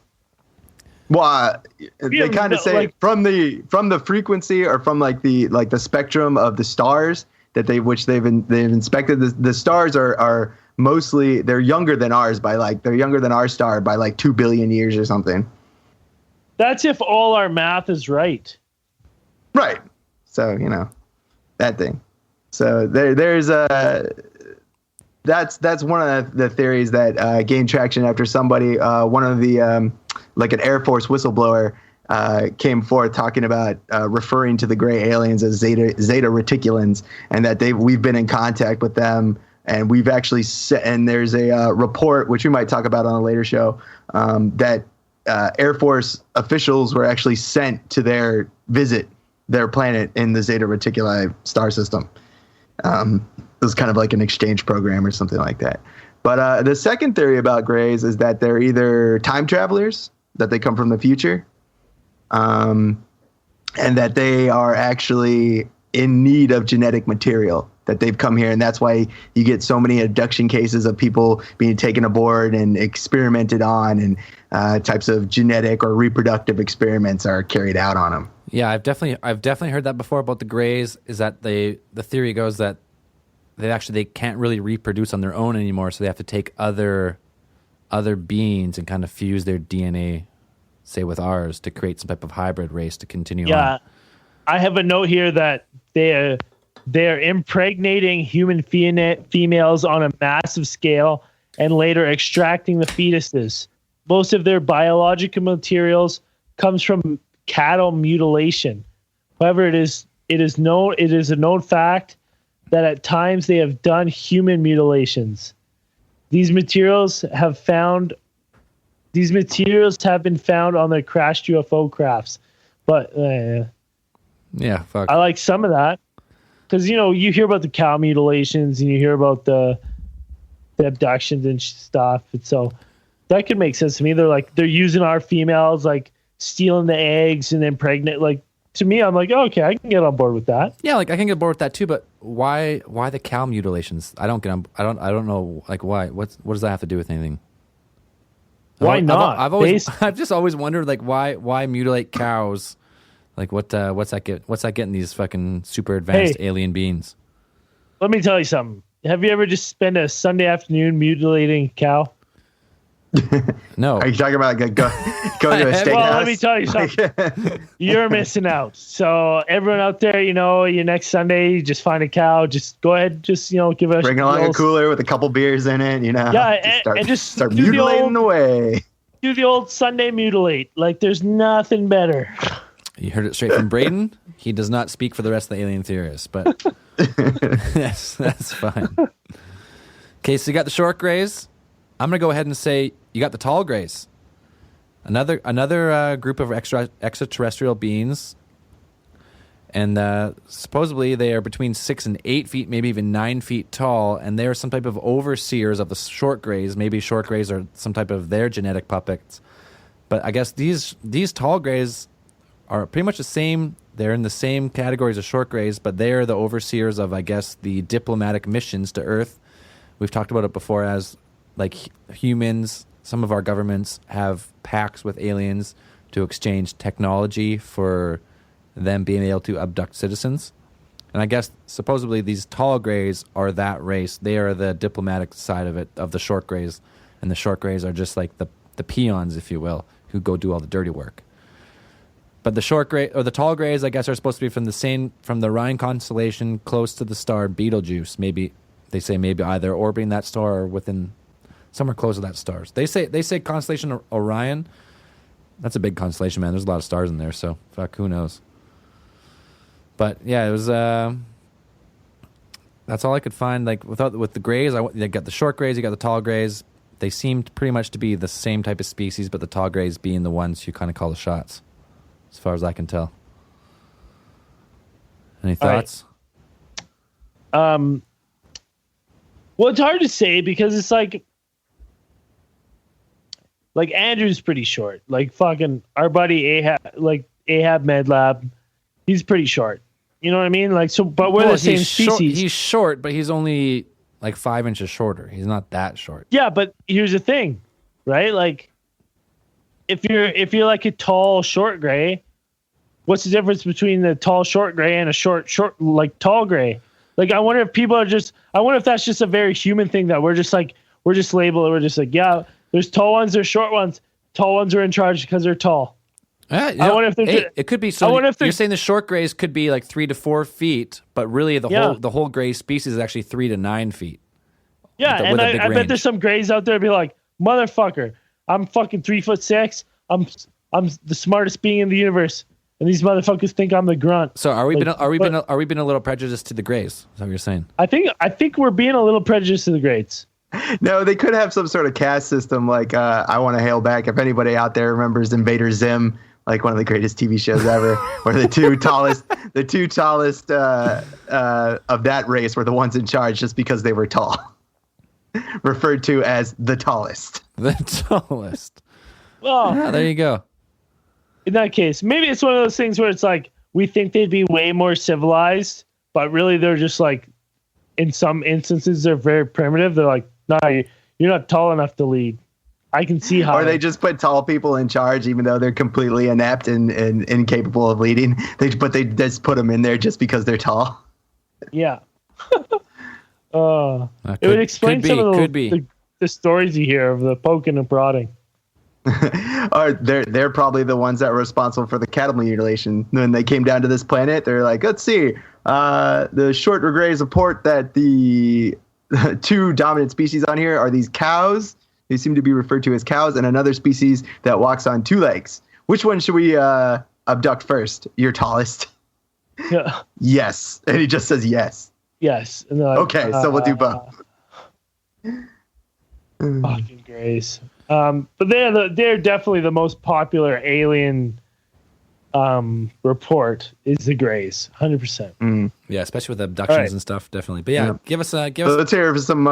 Well, they kind of say from the frequency or from the spectrum of the stars that they've inspected. The stars are mostly, they're younger than ours they're younger than our star by 2 billion years or something. That's if all our math is right. Right. So that thing. So there's that's one of the theories that gained traction after somebody, one of the like an Air Force whistleblower, came forth talking about referring to the gray aliens as Zeta Reticulans, and that we've been in contact with them, and we've actually and there's a report which we might talk about on a later show, that Air Force officials were actually sent to visit their planet in the Zeta Reticuli star system. It was kind of like an exchange program or something like that. But the second theory about Greys is that they're either time travelers, that they come from the future, and that they are actually in need of genetic material that they've come here, and that's why you get so many abduction cases of people being taken aboard and experimented on, and types of genetic or reproductive experiments are carried out on them. Yeah, I've definitely heard that before about the Greys. Is that the theory goes that they can't really reproduce on their own anymore, so they have to take other beings and kind of fuse their DNA, say with ours, to create some type of hybrid race to continue on. I have a note here that they're impregnating human females on a massive scale and later extracting the fetuses. Most of their biological materials comes from cattle mutilation. However, it is a known fact that at times they have done human mutilations. These materials have been found on their crashed UFO crafts. But yeah, fuck. I like some of that because you hear about the cow mutilations and you hear about the abductions and stuff, and so that could make sense to me. They're using our females, like stealing the eggs and then pregnant. Like, to me, I'm like, oh, okay, I can get on board with that. Yeah, like I can get on board with that too. But why the cow mutilations? I don't know. Like, why? What does that have to do with anything? Why not? I've just always wondered, like, why mutilate cows? Like, what's that getting these fucking super advanced alien beings? Let me tell you something. Have you ever just spent a Sunday afternoon mutilating a cow? No. Are you talking about like go to a steakhouse? Well, let me tell you something. You're missing out. So everyone out there, your next Sunday, you just find a cow. Just go ahead, give it. Bring along a cooler with a couple beers in it. Yeah, and just start mutilating away. Do the old Sunday mutilate. Like, there's nothing better. You heard it straight from Braden. He does not speak for the rest of the alien theorists, but that's fine. Okay, so you got the short grays. I'm going to go ahead and say you got the tall grays. Another group of extraterrestrial beings. And supposedly they are between 6 and 8 feet, maybe even 9 feet tall. And they are some type of overseers of the short grays. Maybe short grays are some type of their genetic puppets. But I guess these tall grays are pretty much the same. They're in the same categories as short grays, but they are the overseers of, I guess, the diplomatic missions to Earth. We've talked about it before as, like, humans, some of our governments have pacts with aliens to exchange technology for them being able to abduct citizens. And I guess, supposedly, these tall grays are that race. They are the diplomatic side of it, of the short grays. And the short grays are just like the peons, if you will, who go do all the dirty work. But the short gray or the tall grays, I guess, are supposed to be from the Orion constellation, close to the star Betelgeuse. Maybe they say either orbiting that star or within somewhere close to that star. They say constellation Orion. That's a big constellation, man. There's a lot of stars in there, so fuck, who knows? But yeah, it was. That's all I could find. Like with the grays, you got the short grays, you got the tall grays. They seemed pretty much to be the same type of species, but the tall grays being the ones who kind of call the shots, as far as I can tell. Any thoughts? Well, it's hard to say because it's like Andrew's pretty short. Like fucking our buddy Ahab Medlab, he's pretty short. You know what I mean? Like, so, but we're the same species. He's short, but he's only like 5 inches shorter. He's not that short. Yeah, but here's the thing, right? Like, if you're like a tall short gray, what's the difference between the tall short gray and a short like tall gray? Like, I wonder if that's just a very human thing that we're just labeled it. We're just like, yeah, there's tall ones, there's short ones. Tall ones are in charge because they're tall. I wonder if it could be. So you're saying the short grays could be like 3 to 4 feet, but really the whole gray species is actually 3 to 9 feet. Yeah, and I bet there's some grays out there be like, motherfucker, I'm fucking 3'6". I'm the smartest being in the universe, and these motherfuckers think I'm the grunt. So are we being a little prejudiced to the grays? Is that what you're saying? I think we're being a little prejudiced to the grays. No, they could have some sort of caste system. Like I want to hail back if anybody out there remembers Invader Zim. Like one of the greatest TV shows ever, where the two tallest of that race were the ones in charge just because they were tall. Referred to as the tallest. The tallest. Well, yeah, there you go. In that case, maybe it's one of those things where it's like we think they'd be way more civilized, but really they're just like in some instances they're very primitive. They're like, no, you're not tall enough to lead. I can see how. Or they just put tall people in charge, even though they're completely inept and incapable of leading. They just put them in there just because they're tall. Yeah. It would explain some of the stories you hear of the poking and prodding. Or they're probably the ones that were responsible for the cattle mutilation. When they came down to this planet, they're like, let's see. The short regrays report that the two dominant species on here are these cows. They seem to be referred to as cows, and another species that walks on two legs. Which one should we abduct first? Your tallest. Yeah. Yes. And he just says yes. Yes. And like, okay, so we'll do both. Fucking Greys. But they're definitely the most popular alien report is the Greys, 100%. Yeah, especially with abductions and stuff, definitely. But yeah, give us. Let's hear for some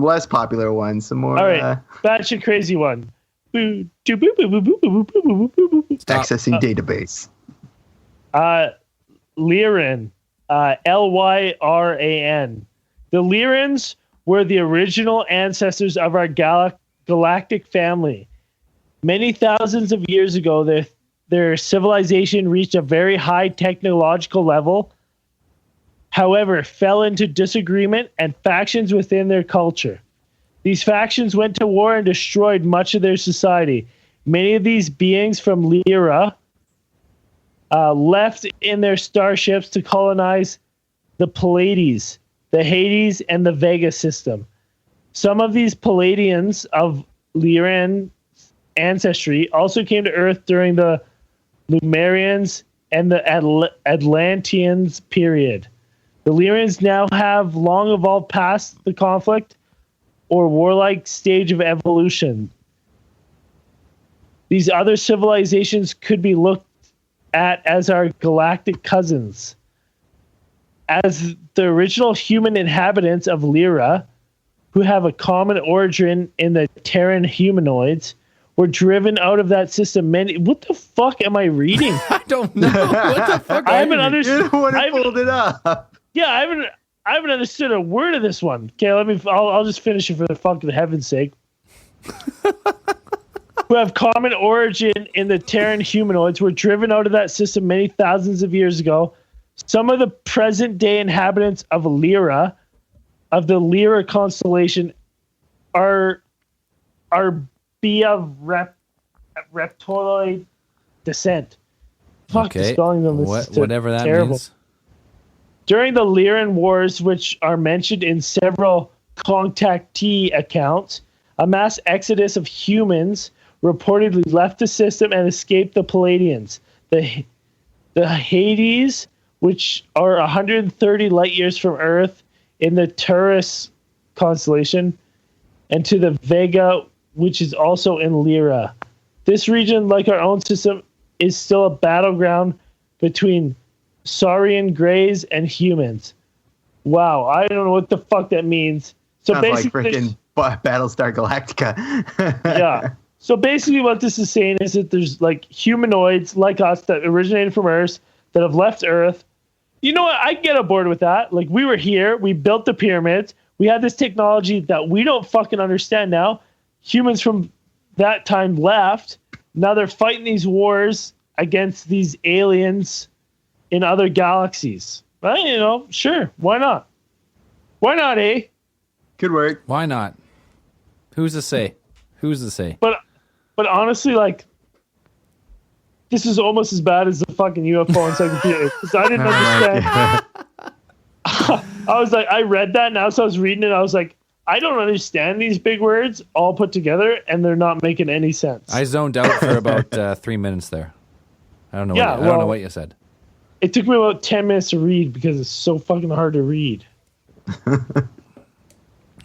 less popular ones. Some more. All right, batshit crazy one. Accessing database. Lyran, Lyran. The Lyrans were the original ancestors of our galactic family. Many thousands of years ago, their civilization reached a very high technological level, however, fell into disagreement and factions within their culture. These factions went to war and destroyed much of their society. Many of these beings from Lyra left in their starships to colonize the Pleiades, the Hades, and the Vega system. Some of these Palladians of Lyran ancestry also came to Earth during the Lumerians and the Atlanteans period. The Lyrans now have long evolved past the conflict or warlike stage of evolution. These other civilizations could be looked at as our galactic cousins. As the original human inhabitants of Lyra, who have a common origin in the Terran humanoids, were driven out of that system. What the fuck am I reading? I don't know. What the fuck? I haven't understood. I pulled it up. Yeah, I haven't understood a word of this one. Okay, I'll just finish it for the fuck of heaven's sake. Who have common origin in the Terran humanoids were driven out of that system many thousands of years ago. Some of the present-day inhabitants of Lyra, of the Lyra constellation, are be of reptiloid descent. Fuck, the spelling of this is whatever that terrible. means. During the Lyran Wars, which are mentioned in several contactee accounts, a mass exodus of humans reportedly left the system and escaped the Palladians. The Hades, which are 130 light years from Earth in the Taurus constellation, and to the Vega, which is also in Lyra. This region, like our own system, is still a battleground between Saurian Greys and humans. Wow, I don't know what the fuck that means. So sounds basically, like freaking Battlestar Galactica. Yeah. So basically what this is saying is that there's like humanoids like us that originated from Earth that have left Earth. You know what? I get aboard with that. Like, we were here. We built the pyramids. We had this technology that we don't fucking understand now. Humans from that time left. Now they're fighting these wars against these aliens in other galaxies. Well, you know, sure. Why not? Why not, eh? Good work. Why not? Who's to say? Who's to say? But honestly, like, this is almost as bad as the fucking UFO encyclopedia because I didn't understand. I was like, I read that now, so I was reading it. I was like, I don't understand these big words all put together, and they're not making any sense. I zoned out for about 3 minutes there. I don't know. I don't know what you said. It took me about 10 minutes to read because it's so fucking hard to read.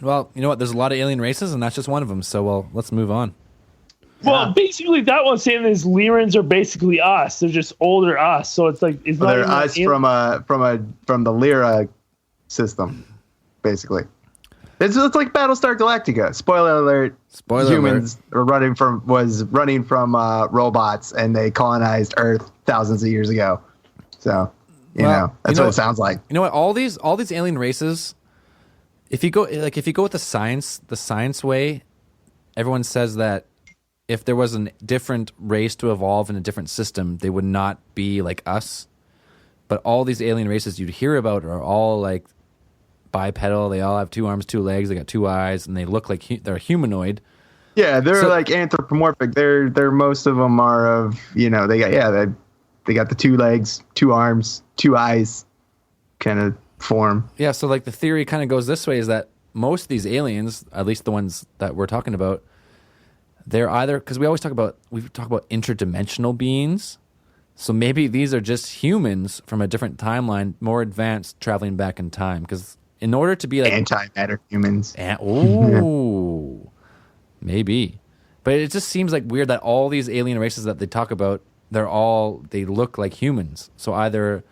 Well, you know what? There's a lot of alien races, and that's just one of them. So, well, let's move on. Well, basically, that one's saying is Lyrans are basically us. They're just older us. So it's like it's not they're us from the Lyra system, basically. It's like Battlestar Galactica. Spoiler alert. Humans were running from robots, and they colonized Earth thousands of years ago. So, you know, that's what it sounds like. You know what? All these alien races, if you go with the science way, everyone says that if there was a different race to evolve in a different system, they would not be like us. But all these alien races you'd hear about are all like bipedal. They all have 2 arms, 2 legs. They got 2 eyes, and they look like they're humanoid. Yeah, they're like anthropomorphic. They're most of them are of, they got the 2 legs, 2 arms, 2 eyes kind of form. Yeah, so like the theory kind of goes this way, is that most of these aliens, at least the ones that we're talking about, they're either, because we talk about interdimensional beings. So maybe these are just humans from a different timeline, more advanced, traveling back in time. Because in order to be like antimatter humans, maybe. But it just seems like weird that all these alien races that they talk about, they look like humans. So either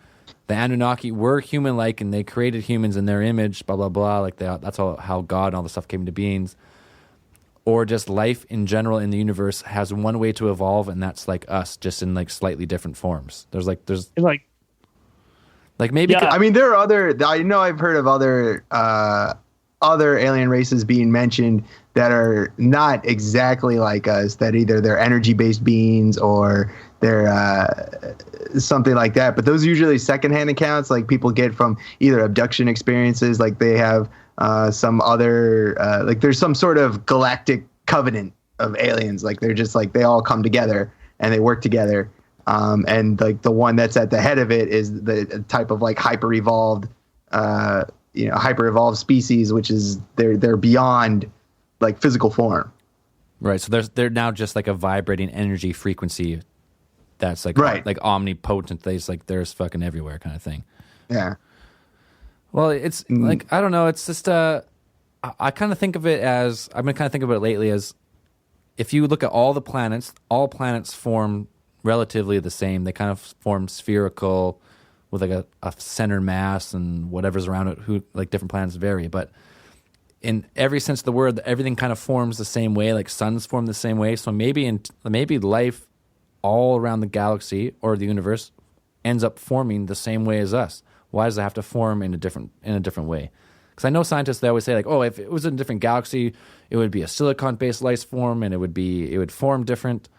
the Anunnaki were human-like and they created humans in their image, blah blah blah. Like that's all how God and all the stuff came into beings. Or just life in general in the universe has one way to evolve, and that's like us, just in like slightly different forms. There's maybe. Yeah, I mean, there are other. I know I've heard of other alien races being mentioned that are not exactly like us. That either they're energy-based beings or they're something like that. But those are usually secondhand accounts, like people get from either abduction experiences, like they have. Some other like there's some sort of galactic covenant of aliens, like they're just like they all come together and they work together, and like the one that's at the head of it is the type of like hyper evolved species, which is they're beyond like physical form. Right. So they're now just like a vibrating energy frequency that's like like omnipotent. There's fucking everywhere kind of thing. Yeah. Well, it's like, I don't know. It's just, I kind of think of it as, I've been kind of thinking about it lately as if you look at all planets form relatively the same. They kind of form spherical with like a center mass and whatever's around it, like different planets vary. But in every sense of the word, everything kind of forms the same way, like suns form the same way. So maybe life all around the galaxy or the universe ends up forming the same way as us. Why does it have to form in a different way? Because I know scientists, they always say like, oh, if it was in a different galaxy, it would be a silicon-based life form, and it would form different.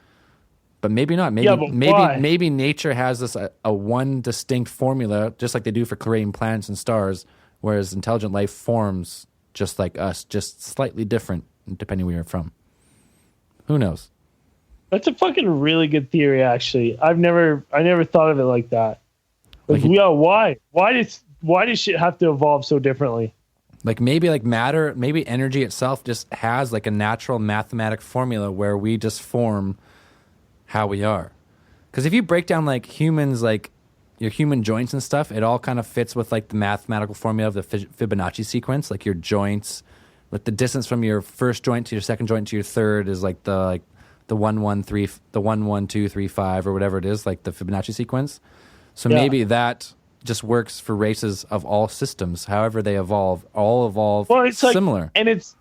But maybe not. Maybe nature has this a one distinct formula, just like they do for creating planets and stars, whereas intelligent life forms just like us, just slightly different depending where you're from. Who knows? That's a fucking really good theory, actually. I never thought of it like that. Why? Why does shit have to evolve so differently? Like maybe like matter, maybe energy itself just has like a natural mathematic formula where we just form how we are. Because if you break down like humans, like your human joints and stuff, it all kind of fits with like the mathematical formula of the Fibonacci sequence. Like your joints, like the distance from your first joint to your second joint to your third is like the 1 1 3 the 1 1 2 3 5 or whatever it is, like the Fibonacci sequence. So maybe that just works for races of all systems. However they evolve, all evolve similar. Like, and it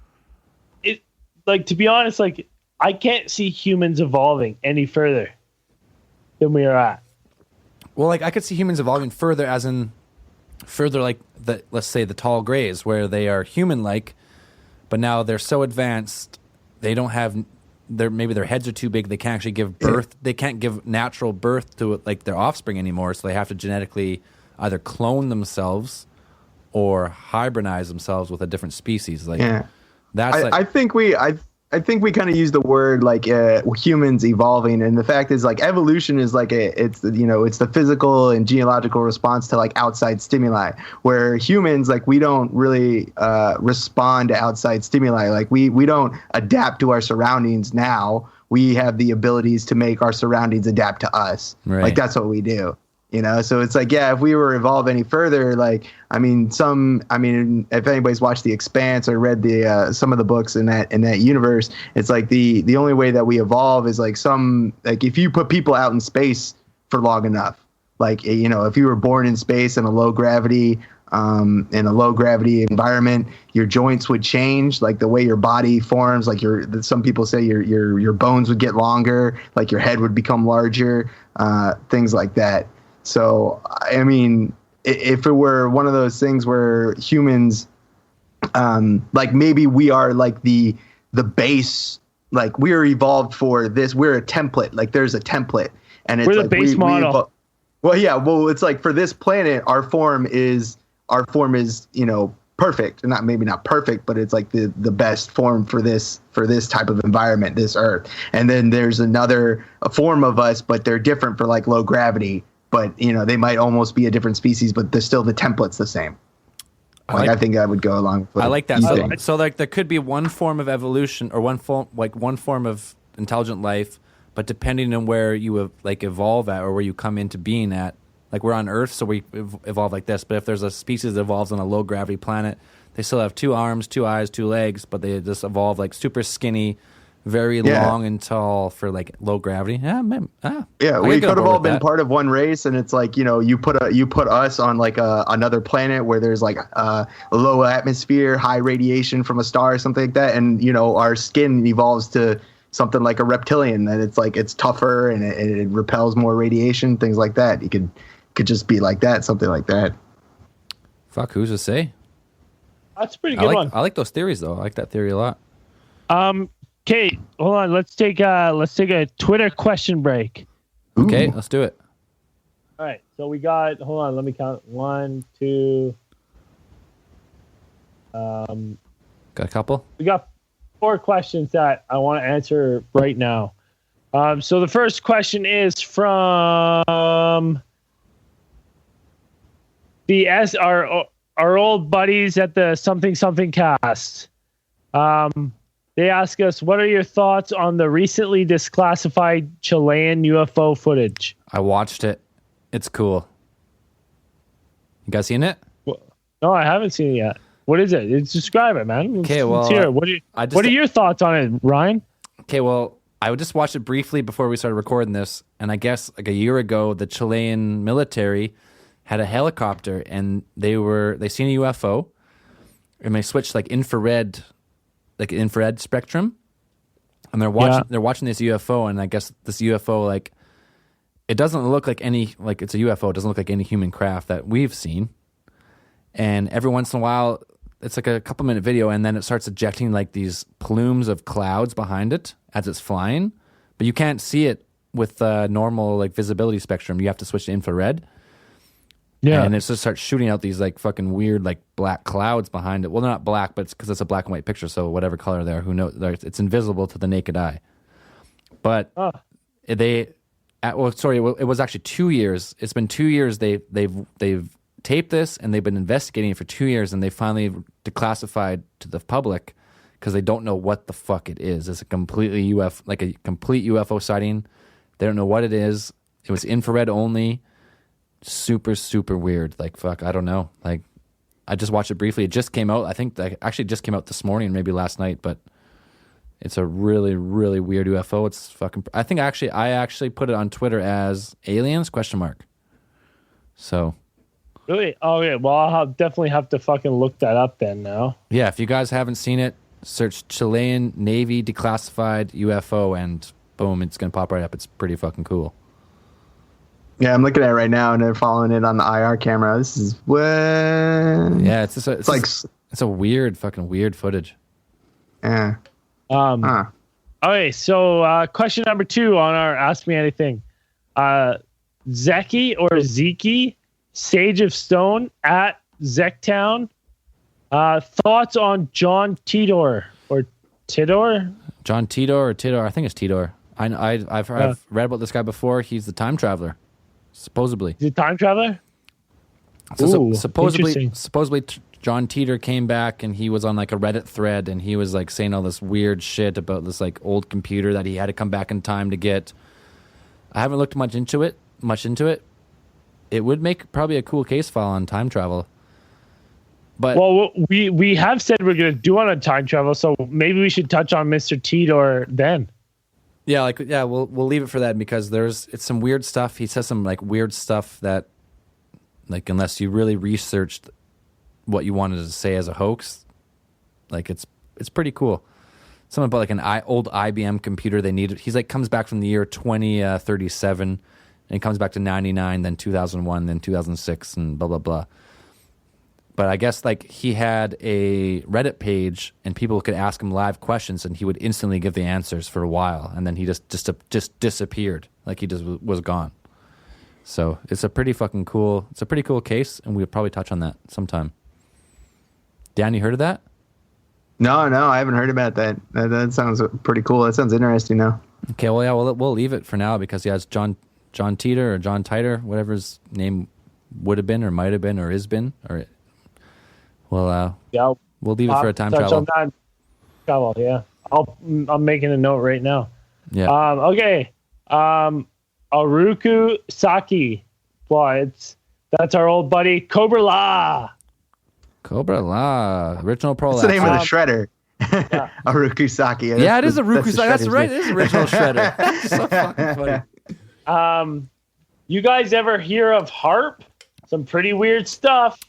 like, to be honest, like I can't see humans evolving any further than we are at. Well, like I could see humans evolving further, as in further like let's say the tall grays, where they are human-like, but now they're so advanced they don't have. Maybe their heads are too big. They can't actually give birth. They can't give natural birth to like their offspring anymore. So they have to genetically either clone themselves or hybridize themselves with a different species. Like that's. I think we kind of use the word like humans evolving, and the fact is like evolution is like it's the physical and geological response to like outside stimuli, where humans, like we don't really respond to outside stimuli. Like we don't adapt to our surroundings now. We have the abilities to make our surroundings adapt to us. Right. Like that's what we do. So it's like, yeah, if we were evolve any further, like, if anybody's watched The Expanse or read some of the books in that universe, it's like the only way that we evolve is like if you put people out in space for long enough, like, if you were born in space in a low gravity environment, your joints would change, like the way your body forms, like some people say your bones would get longer, like your head would become larger, things like that. So, I mean, if it were one of those things where humans like maybe we are like the base, like we are evolved for this. We're a template. Like there's a template, and it's we're the like base model. Well, yeah. Well, it's like for this planet, our form is perfect. Not maybe not perfect, but it's like the best form for this type of environment, this Earth. And then there's a form of us, but they're different for like low gravity. But they might almost be a different species, but they're still the template's the same. I think I would go along with. I like that. So like there could be one form of evolution or one form of intelligent life. But depending on where you evolve at or where you come into being at, like we're on Earth, so we evolve like this. But if there's a species that evolves on a low gravity planet, they still have 2 arms, 2 eyes, 2 legs, but they just evolve like super skinny, very long and tall for like low gravity. We could have all been part of one race, and it's like you put us on like another planet where there's like a low atmosphere, high radiation from a star or something like that, and our skin evolves to something like a reptilian, that it's like it's tougher and it repels more radiation, things like that. You could just be like that, something like that. Fuck, who's to say? That's a pretty good one. I like those theories though. I like that theory a lot. Okay, hold on. Let's take a Twitter question break. Okay, let's do it. All right. So we got. Hold on. Let me count. 1, 2. Got a couple. We got 4 questions that I want to answer right now. So the first question is from our old buddies at the something cast. They ask us, what are your thoughts on the recently declassified Chilean UFO footage? I watched it. It's cool. You guys seen it? No, I haven't seen it yet. What is it? Describe it, man. Okay, well, let's hear it. What are your thoughts on it, Ryan? Okay, well, I just watched it briefly before we started recording this, and I guess like a year ago, the Chilean military had a helicopter, and they seen a UFO, and they switched like infrared spectrum, and they're watching this UFO, and I guess this UFO it doesn't look like it's a UFO. It doesn't look like any human craft that we've seen, and every once in a while, it's like a couple-minute video, and then it starts ejecting like these plumes of clouds behind it as it's flying, but you can't see it with normal like visibility spectrum. You have to switch to infrared. Yeah, and it just starts shooting out these like fucking weird like black clouds behind it. Well, they're not black, but it's because it's a black and white picture, so whatever color they are, who knows? It's invisible to the naked eye. But it was actually 2 years. It's been 2 years. They've taped this, and they've been investigating it for 2 years, and they finally declassified to the public because they don't know what the fuck it is. It's a complete UFO sighting. They don't know what it is. It was infrared only. Super, super weird. Like, fuck, I don't know. Like, I just watched it briefly. It just came out. I think that actually just came out this morning, maybe last night, but it's a really, really weird UFO. It's fucking, I actually put it on Twitter as aliens ? So. Really? Oh, yeah. Well, I'll definitely have to fucking look that up then now. Yeah, if you guys haven't seen it, search Chilean Navy declassified UFO, and boom, it's going to pop right up. It's pretty fucking cool. Yeah, I'm looking at it right now, and they're following it on the IR camera. This is what? Yeah, it's a weird, fucking weird footage. Yeah. Okay, so question number 2 on our Ask Me Anything. Zeki or Zeki, Sage of Stone at Zektown. Thoughts on John Titor or Tidor? John Titor or Tidor? I think it's Tidor. I've read about this guy before. He's the time traveler. Supposedly. Is he a time traveler? Supposedly John Titor came back, and he was on like a Reddit thread, and he was like saying all this weird shit about this like old computer that he had to come back in time to get. I haven't looked much into it. It would make probably a cool case file on time travel. But well, we have said we're going to do on time travel, so maybe we should touch on Mr. Titor then. Yeah, we'll leave it for that because it's some weird stuff. He says some like weird stuff that, like, unless you really researched what you wanted to say as a hoax, like it's pretty cool. Something about like an old IBM computer they needed. He's like comes back from the year 2037, and he comes back to 99, then 2001, then 2006, and blah blah blah. But I guess like he had a Reddit page and people could ask him live questions and he would instantly give the answers for a while, and then he just disappeared, like he just was gone. So it's a pretty cool case, and we'll probably touch on that sometime. Dan, you heard of that? No, I haven't heard about that. That sounds pretty cool. That sounds interesting now. Okay, well, yeah, we'll leave it for now because he has John Teeter or John Titer, whatever his name would have been or might have been or is been, or we'll leave it for a time travel. Travel, yeah. I'm making a note right now. Yeah. Okay. Aruku Saki. Well, that's our old buddy Cobra La. Original Prolapse. That's the name of the shredder. Yeah. Aruku Saki. Yeah, it is Aruku Saki. That's right. It is original shredder. That's so fucking funny. You guys ever hear of HARP? Some pretty weird stuff.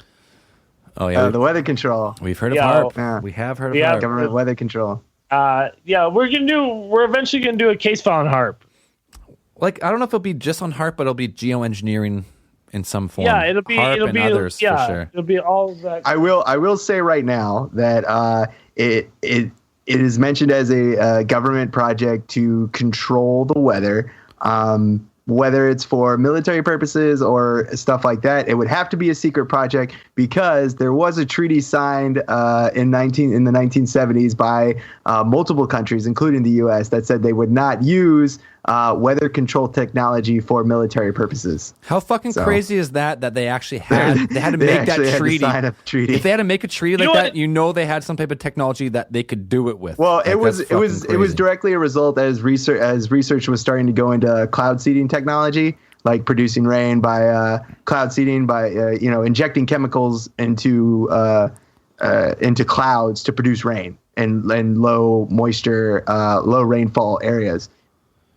Oh yeah, the weather control. We've heard of HARP. Yeah. We have heard of HARP. Government weather control. We're eventually gonna do a case file on HARP. Like, I don't know if it'll be just on HARP, but it'll be geoengineering in some form. Yeah, it'll be others for sure. It'll be all of that. I will say right now that it is mentioned as a government project to control the weather. Whether it's for military purposes or stuff like that, it would have to be a secret project because there was a treaty signed in the 1970s by multiple countries, including the U.S., that said they would not use weather control technology for military purposes. How fucking crazy is that they actually had to make that treaty? Sign a treaty. If they had to make a treaty like that, they had some type of technology that they could do it with. Well, it was directly a result as research was starting to go into cloud seeding technology, like producing rain by cloud seeding by injecting chemicals into clouds to produce rain and low moisture, low rainfall areas.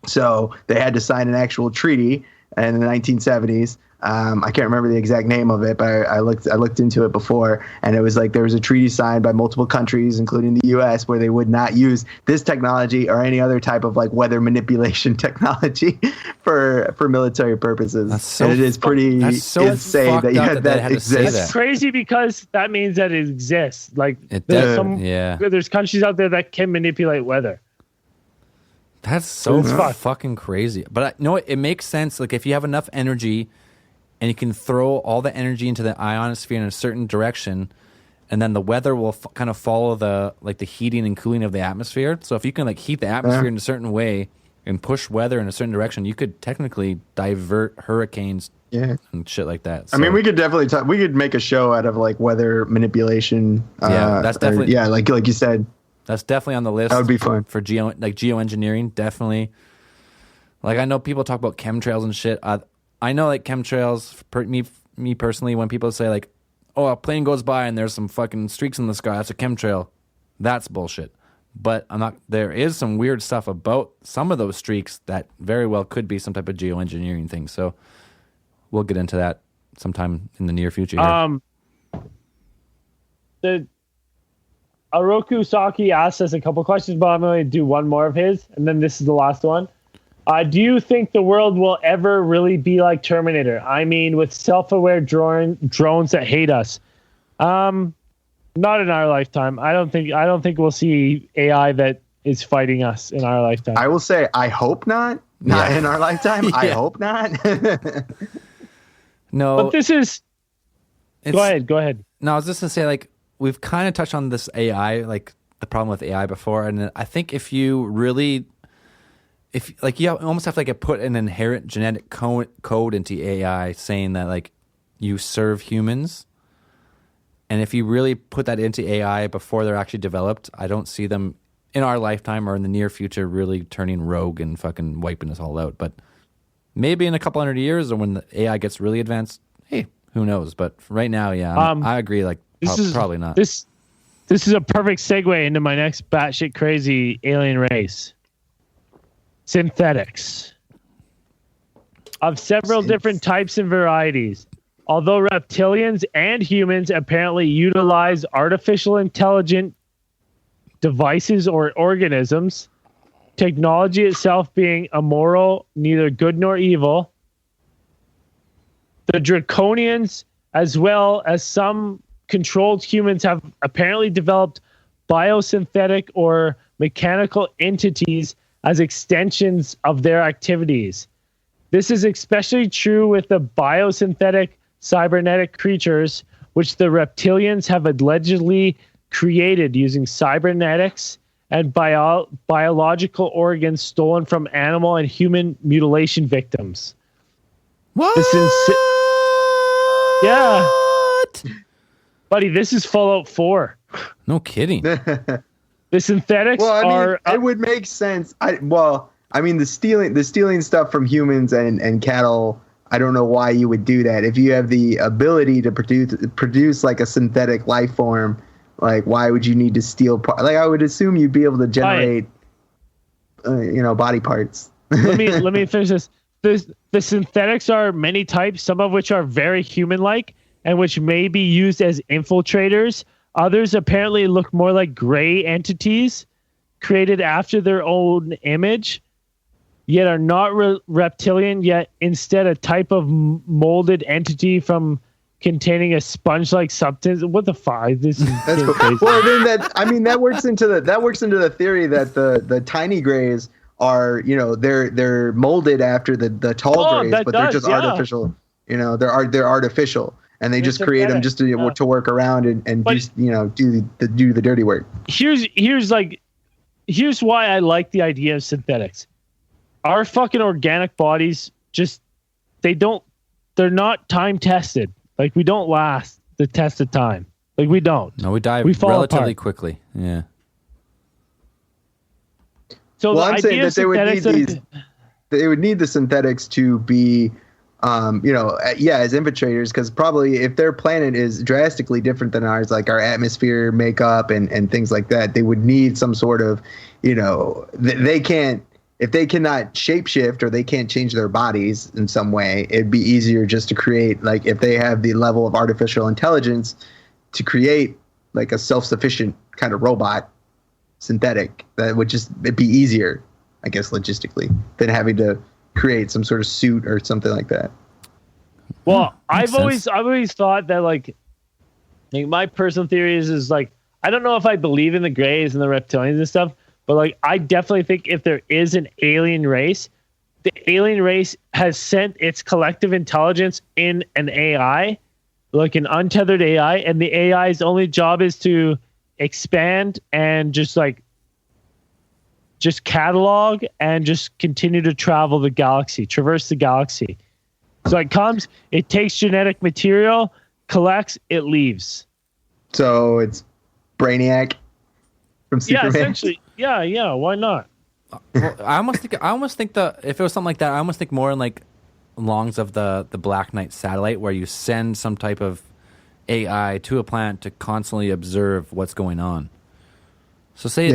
So they had to sign an actual treaty in the 1970s. I can't remember the exact name of it, but I looked into it before, and it was like there was a treaty signed by multiple countries, including the U.S., where they would not use this technology or any other type of like weather manipulation technology for military purposes. And it is pretty insane that exists. It's crazy because that means that it exists. Like there's countries out there that can manipulate weather. That's so fucking crazy. But it makes sense. Like if you have enough energy and you can throw all the energy into the ionosphere in a certain direction, and then the weather will kind of follow the heating and cooling of the atmosphere. So if you can like heat the atmosphere in a certain way and push weather in a certain direction, you could technically divert hurricanes and shit like that. So, I mean, we could definitely we could make a show out of like weather manipulation. That's definitely like you said. That's definitely on the list. That would be fun for geoengineering. Definitely. Like I know people talk about chemtrails and shit. I know like chemtrails. Me personally, when people say like, "Oh, a plane goes by and there's some fucking streaks in the sky," that's a chemtrail. That's bullshit. But there is some weird stuff about some of those streaks that very well could be some type of geoengineering thing. So we'll get into that sometime in the near future. The Oroku Saki asked us a couple questions, but I'm going to do one more of his, and then this is the last one. Do you think the world will ever really be like Terminator? I mean, with self-aware drones that hate us. Not in our lifetime. I don't think we'll see AI that is fighting us in our lifetime. I will say, I hope not. Not in our lifetime. I hope not. No. But this is. Go ahead. No, I was just going to say, like, we've kind of touched on this AI, like the problem with AI before, and I think if you almost have to like put an inherent genetic code into AI saying that like you serve humans, and if you really put that into AI before they're actually developed, I don't see them in our lifetime or in the near future really turning rogue and fucking wiping us all out. But maybe in a couple hundred years, or when the AI gets really advanced, hey, who knows? But right now, I agree. Like. Probably not. This is a perfect segue into my next batshit crazy alien race. Synthetics. Of several different types and varieties. Although reptilians and humans apparently utilize artificial intelligent devices or organisms, technology itself being immoral, neither good nor evil, the draconians, as well as some controlled humans have apparently developed biosynthetic or mechanical entities as extensions of their activities. This is especially true with the biosynthetic cybernetic creatures, which the reptilians have allegedly created using cybernetics and biological organs stolen from animal and human mutilation victims. What? Yeah. Buddy, this is Fallout 4. No kidding. The synthetics it would make sense. The stealing stuff from humans and cattle, I don't know why you would do that. If you have the ability to produce like a synthetic life form, like why would you need to steal I would assume you'd be able to generate body parts. let me finish this. The synthetics are many types, some of which are very human-like and which may be used as infiltrators. Others apparently look more like gray entities created after their own image, yet are not reptilian, yet instead a type of molded entity from containing a sponge-like substance. What the fuck? That's cool. Crazy. Well, then that works into the theory that the tiny grays are, they're molded after the tall grays, but they're just artificial. They're artificial, and they just create them just to work around and do the dirty work. Here's why I like the idea of synthetics. Our fucking organic bodies they're not time tested. Like, we don't last the test of time. Like, we don't. No, we die fall relatively apart. quickly. Yeah. So I'm saying that they would need the synthetics to be, as infiltrators, because probably if their planet is drastically different than ours, like our atmosphere makeup and things like that, they would need some sort of, they can't. If they cannot shapeshift or they can't change their bodies in some way, it'd be easier just to create, like, if they have the level of artificial intelligence to create like a self-sufficient kind of robot, synthetic, that would just it'd be easier, I guess, logistically, than having to create some sort of suit or something like that. Well, I've always thought that like my personal theory is like, I don't know if I believe in the Greys and the reptilians and stuff, but like, I definitely think if there is an alien race, the alien race has sent its collective intelligence in an AI, like an untethered AI, and the AI's only job is to expand and just catalog and just continue to traverse the galaxy. So it takes genetic material, collects, it leaves. So it's Brainiac from Superman. Yeah, essentially. Yeah. Why not? Well, I almost think that if it was something like that, I almost think more in like longs of the Black Knight satellite, where you send some type of AI to a planet to constantly observe what's going on. So say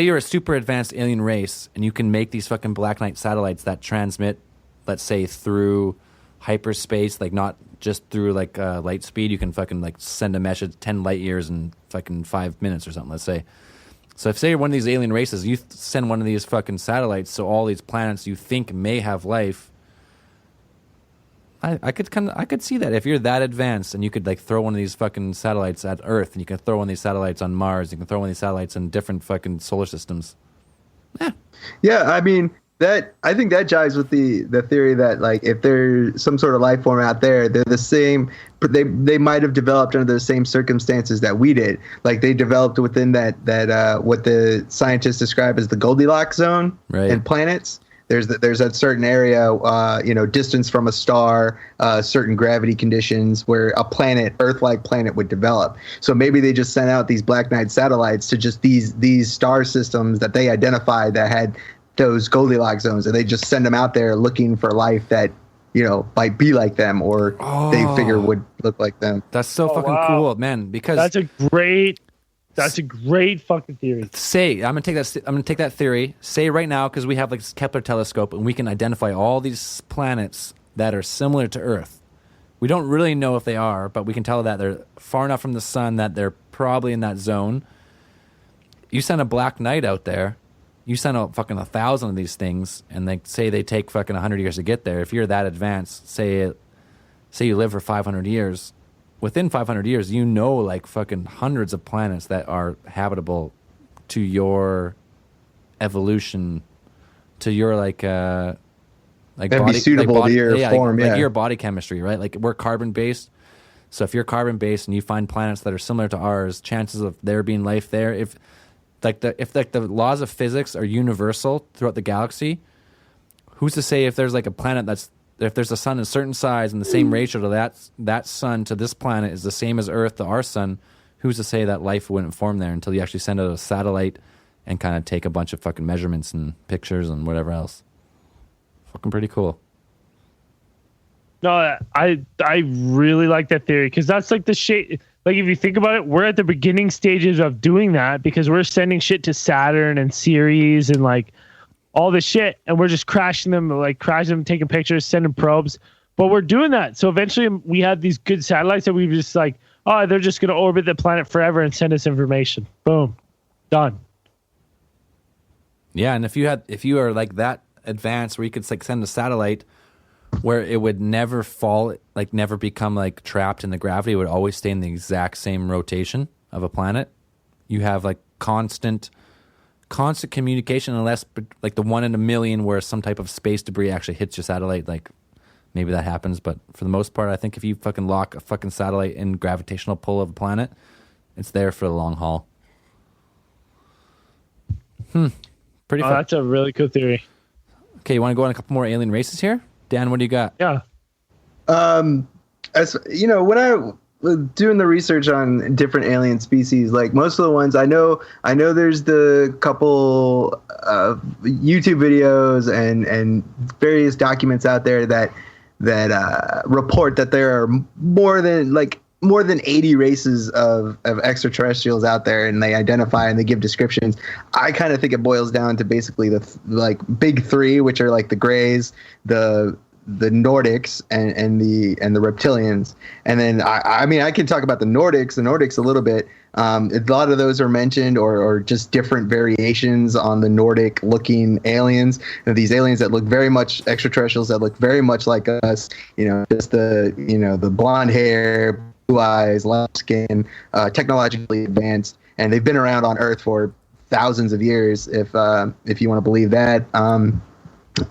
you're a super advanced alien race and you can make these fucking Black Knight satellites that transmit, let's say, through hyperspace, like not just through like light speed. You can fucking like send a message 10 light years in fucking 5 minutes or something, let's say. So if, say, you're one of these alien races, you send one of these fucking satellites to all these planets you think may have life. I could see that if you're that advanced and you could like throw one of these fucking satellites at Earth, and you can throw one of these satellites on Mars, you can throw one of these satellites in different fucking solar systems. Yeah, I mean I think that jives with the theory that like if there's some sort of life form out there, they're the same. They might have developed under the same circumstances that we did. Like they developed within that what the scientists describe as the Goldilocks zone in planets. There's that certain area, distance from a star, certain gravity conditions where a planet, Earth-like planet, would develop. So maybe they just sent out these Black Knight satellites to just these star systems that they identified that had those Goldilocks zones, and they just send them out there looking for life that might be like them, or they figure would look like them. That's so fucking cool, man. Because that's a great fucking theory. Say, I'm gonna take that theory. Say right now, because we have like this Kepler telescope, and we can identify all these planets that are similar to Earth. We don't really know if they are, but we can tell that they're far enough from the sun that they're probably in that zone. You send a Black Knight out there. You send out fucking 1,000 of these things, and they say they take fucking 100 years to get there. If you're that advanced, say you live for 500 years, within 500 years, you know, like fucking hundreds of planets that are habitable to your evolution, to your like that'd be suitable to your form, like your body chemistry, right? Like we're carbon based. So if you're carbon based and you find planets that are similar to ours, chances of there being life there, if the laws of physics are universal throughout the galaxy, who's to say if there's like a planet if there's a sun a certain size and the same ratio to that sun to this planet is the same as Earth to our sun, who's to say that life wouldn't form there until you actually send out a satellite and kind of take a bunch of fucking measurements and pictures and whatever else. Fucking pretty cool. No, I really like that theory because that's like the shit. Like if you think about it, we're at the beginning stages of doing that because we're sending shit to Saturn and Ceres and like all this shit, and we're just crashing them, taking pictures, sending probes. But we're doing that, so eventually we have these good satellites that we just like, oh, they're just gonna orbit the planet forever and send us information. Boom, done. Yeah, and if you are like that advanced where you could like send a satellite where it would never fall, like never become like trapped in the gravity, it would always stay in the exact same rotation of a planet. You have like constant communication, unless like the 1 in a million where some type of space debris actually hits your satellite, like maybe that happens. But for the most part, I think if you fucking lock a fucking satellite in gravitational pull of a planet, it's there for the long haul. Pretty fun. That's a really cool theory. Okay, you want to go on a couple more alien races here? Dan, what do you got? Yeah. As you know, when I was doing the research on different alien species, like most of the ones I know there's the couple YouTube videos and various documents out there that report that there are more than 80 races of extraterrestrials out there, and they identify and they give descriptions. I kind of think it boils down to basically the big three, which are like the Greys, the Nordics, and the reptilians. And then I mean I can talk about the Nordics a little bit. A lot of those are mentioned or just different variations on the Nordic looking aliens. These aliens that look very much extraterrestrials that look very much like us. Just the blonde hair, blue eyes, light skin, technologically advanced, and they've been around on Earth for thousands of years, if you want to believe that.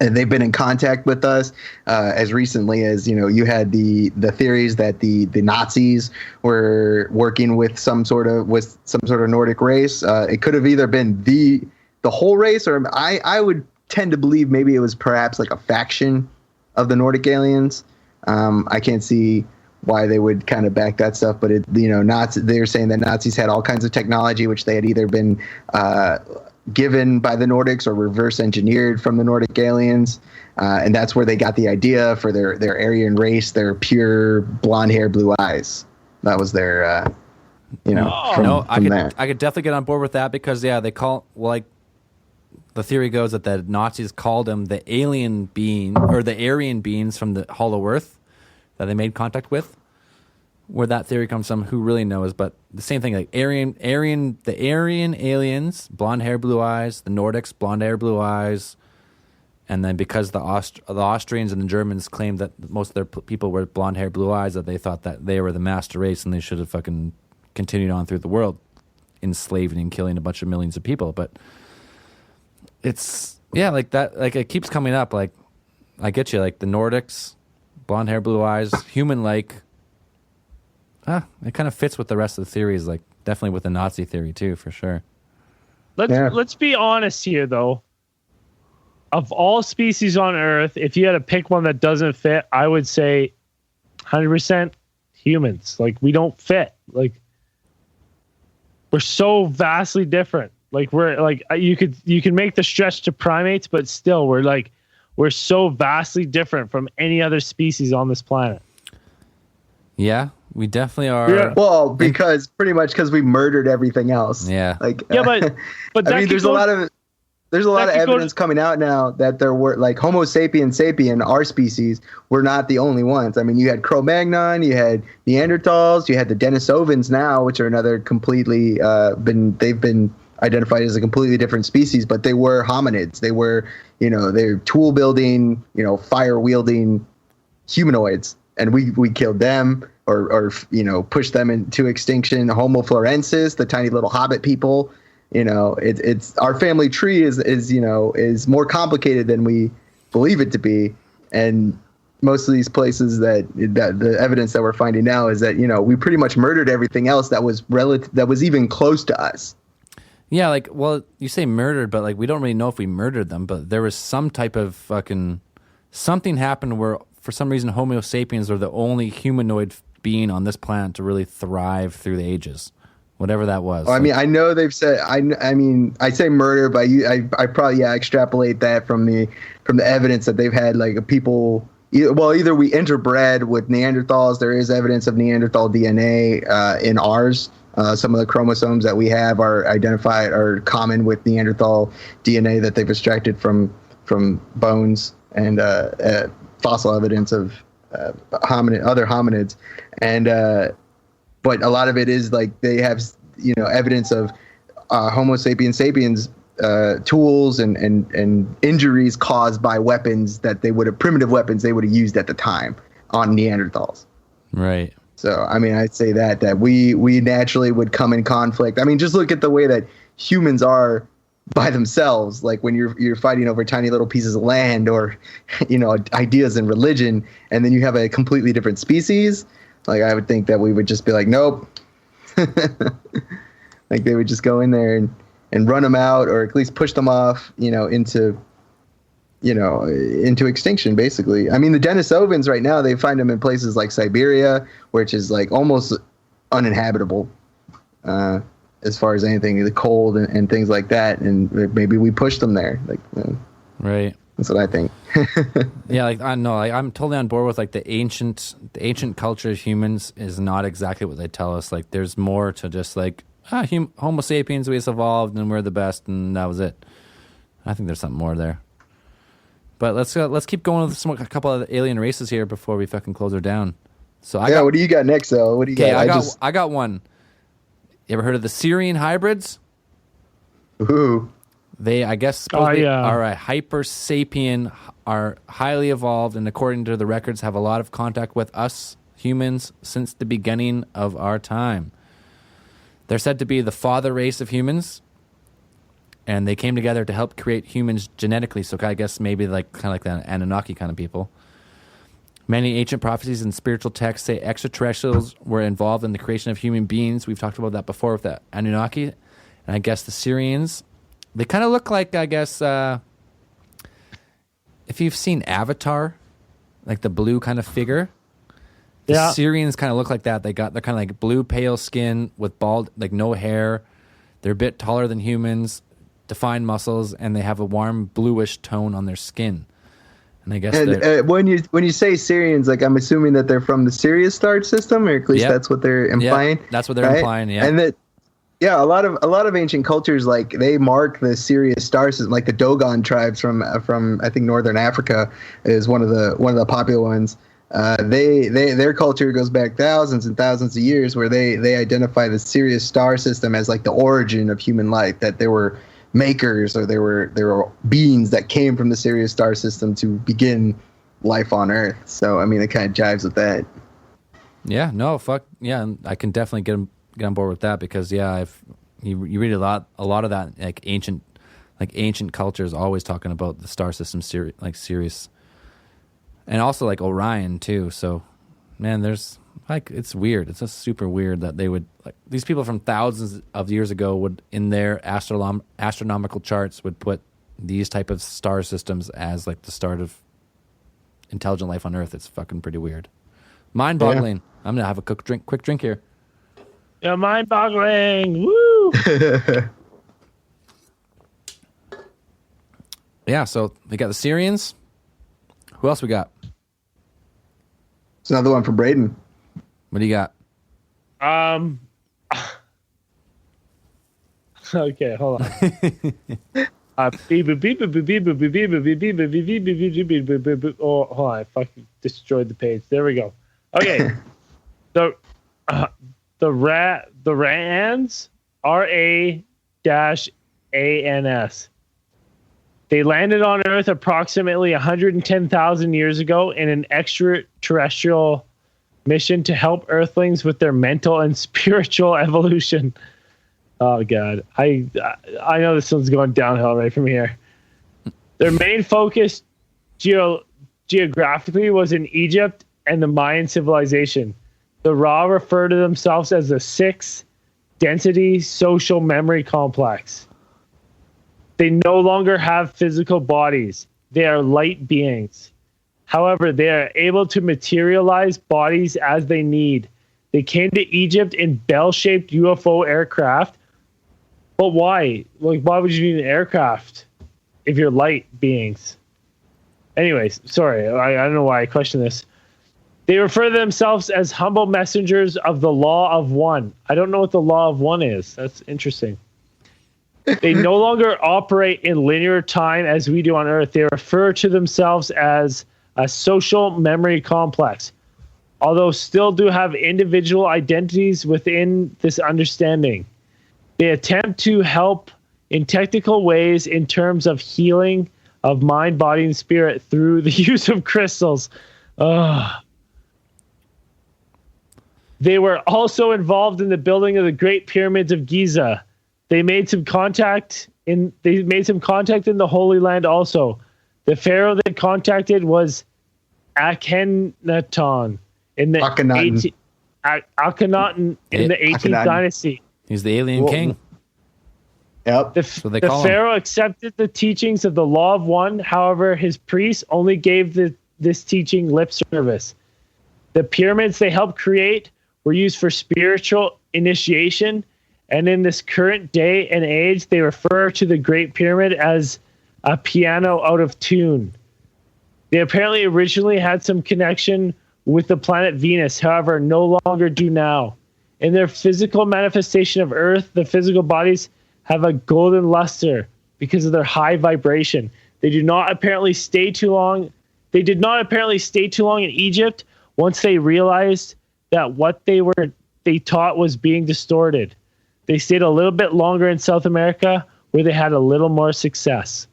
And they've been in contact with us as recently as you had the theories that the Nazis were working with some sort of Nordic race. It could have either been the whole race, or I would tend to believe maybe it was perhaps like a faction of the Nordic aliens. I can't see why they would kind of back that stuff, but they're saying that Nazis had all kinds of technology which they had either been given by the Nordics or reverse engineered from the Nordic aliens, and that's where they got the idea for their Aryan race, their pure blonde hair, blue eyes. That was their I could definitely get on board with that because they call, like, the theory goes that the Nazis called them the alien being or the Aryan beings from the Hollow Earth that they made contact with. Where that theory comes from, who really knows? But the same thing, like the Aryan aliens, blonde hair, blue eyes. The Nordics, blonde hair, blue eyes. And then because the Austrians and the Germans claimed that most of their people were blonde hair, blue eyes, that they thought that they were the master race and they should have fucking continued on through the world, enslaving and killing a bunch of millions of people. But it's like that. Like it keeps coming up. Like I get you. Like the Nordics, blonde hair, blue eyes, human-like. It kind of fits with the rest of the theories, like definitely with the Nazi theory too, for sure. Let's be honest here, though. Of all species on Earth, if you had to pick one that doesn't fit, I would say 100% humans. Like we don't fit. Like we're so vastly different. Like we're like you can make the stretch to primates, but still we're so vastly different from any other species on this planet. Yeah. We definitely are. Yeah. Well, because we murdered everything else. Yeah. But I mean, there's a lot of evidence coming out now that there were like Homo sapien, our species, were not the only ones. I mean, you had Cro-Magnon, you had Neanderthals, you had the Denisovans now, which are another completely they've been identified as a completely different species, but they were hominids. They were, they're tool building, fire wielding humanoids, and we killed them. or push them into extinction. Homo florensis, the tiny little hobbit people. It's our family tree is more complicated than we believe it to be, and most of these places that the evidence that we're finding now is that we pretty much murdered everything else that was even close to us. Yeah, you say murdered, but we don't really know if we murdered them. But there was some type of something happened where for some reason Homo sapiens are the only humanoid being on this planet to really thrive through the ages. Whatever that was. I mean, I know they've said. I say murder, but I probably extrapolate that from the evidence that they've had people. Either we interbred with Neanderthals. There is evidence of Neanderthal DNA in ours. Some of the chromosomes that we have are common with Neanderthal DNA that they've extracted from bones and fossil evidence of other hominids, and. But a lot of it is they have, evidence of Homo sapiens tools and injuries caused by weapons that primitive weapons they would have used at the time on Neanderthals. Right. So, I'd say that we naturally would come in conflict. Just look at the way that humans are by themselves. Like when you're fighting over tiny little pieces of land or, ideas and religion, and then you have a completely different species. I would think that we would just be nope. They would just go in there and run them out, or at least push them off, into extinction, basically. The Denisovans right now, they find them in places like Siberia, which is almost uninhabitable as far as anything, the cold and things like that. And maybe we push them there. Right. That's what I think. Yeah, I know. I'm totally on board with the ancient culture of humans is not exactly what they tell us. There's more to just Homo sapiens, we just evolved and we're the best, and that was it. I think there's something more there. But let's keep going with a couple of alien races here before we fucking close her down. So what do you got next, though? What do you got? I got one. You ever heard of the Syrian hybrids? Ooh. They, I guess, are a hyper sapien, are highly evolved, and according to the records, have a lot of contact with us humans since the beginning of our time. They're said to be the father race of humans, and they came together to help create humans genetically. So I guess maybe kind of like the Anunnaki kind of people. Many ancient prophecies and spiritual texts say extraterrestrials were involved in the creation of human beings. We've talked about that before with the Anunnaki, and I guess the Syrians. They kind of look like, I guess, if you've seen Avatar, the blue kind of figure. The Syrians kind of look like that. They're kind of blue, pale skin with bald, no hair. They're a bit taller than humans, defined muscles, and they have a warm bluish tone on their skin. And I guess when you say Syrians, I'm assuming that they're from the Sirius star system, or at least that's what they're implying. Yep, that's what they're implying. Yeah, and that. Yeah, a lot of ancient cultures they mark the Sirius star system, the Dogon tribes from I think northern Africa is one of the popular ones. Their culture goes back thousands and thousands of years, where they identify the Sirius star system as the origin of human life, that there were makers or there were beings that came from the Sirius star system to begin life on Earth. So it kind of jives with that. Yeah, no, fuck yeah, I can definitely get on board with that, because you read a lot of that ancient cultures always talking about the star system Sirius, and also Orion too. So man, there's it's weird. It's just super weird that they would these people from thousands of years ago would in their astronomical charts would put these type of star systems as the start of intelligent life on Earth. It's fucking pretty weird, mind-boggling. Yeah. I'm gonna have a quick drink here. Yeah, mind-boggling. Woo! Yeah, so we got the Syrians. Who else we got? It's another one from Braden. What do you got? Okay, hold on. Oh, hold on, I fucking destroyed the page. There we go. Okay. The Rans, RAANS. They landed on Earth approximately 110,000 years ago in an extraterrestrial mission to help Earthlings with their mental and spiritual evolution. Oh God, I know this one's going downhill right from here. Their main focus geographically was in Egypt and the Mayan civilization. The Ra refer to themselves as the sixth density social memory complex. They no longer have physical bodies. They are light beings. However, they are able to materialize bodies as they need. They came to Egypt in bell-shaped UFO aircraft. But why? Like, why would you need an aircraft if you're light beings? Anyways, sorry, I don't know why I question this. They refer to themselves as humble messengers of the Law of One. I don't know what the Law of One is. That's interesting. They no longer operate in linear time as we do on Earth. They refer to themselves as a social memory complex, although still do have individual identities within this understanding. They attempt to help in technical ways in terms of healing of mind, body, and spirit through the use of crystals. They were also involved in the building of the Great Pyramids of Giza. They made some contact in the Holy Land also. The pharaoh they contacted was Akhenaton in the Akhenaten in the 18th dynasty. He's the alien king. Yep. The pharaoh accepted the teachings of the Law of One. However, his priests only gave this teaching lip service. The pyramids they helped create were used for spiritual initiation, and in this current day and age, they refer to the Great Pyramid as a piano out of tune. They apparently originally had some connection with the planet Venus, however, no longer do now. In their physical manifestation of Earth, the physical bodies have a golden luster because of their high vibration. They do not apparently stay too long. They did not apparently stay too long in Egypt once they realized that what they taught was being distorted. They stayed a little bit longer in South America where they had a little more success.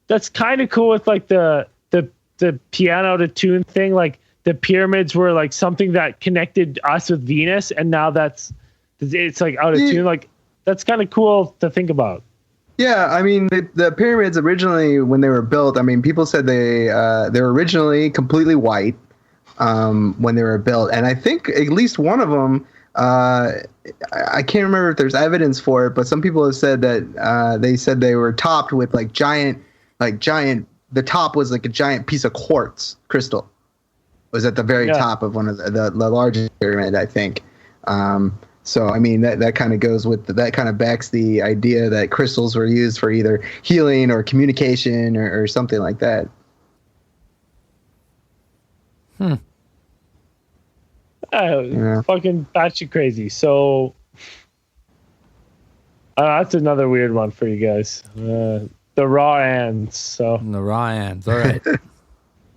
That's kind of cool with like the piano to tune thing. Like the pyramids were like something that connected us with Venus, and now it's like out of tune. Like that's kind of cool to think about. Yeah, I mean the pyramids originally, when they were built, I mean people said they were originally completely white when they were built, and I think at least one of them. I can't remember if there's evidence for it, but some people have said that they said they were topped with giant. The top was like a giant piece of quartz crystal. Was at the very top of one of the largest pyramid, I think. So I mean that kind of goes with that kind of backs the idea that crystals were used for either healing or communication or something like that. Fucking batshit crazy. So that's another weird one for you guys. The raw ants. So the raw ants. All right.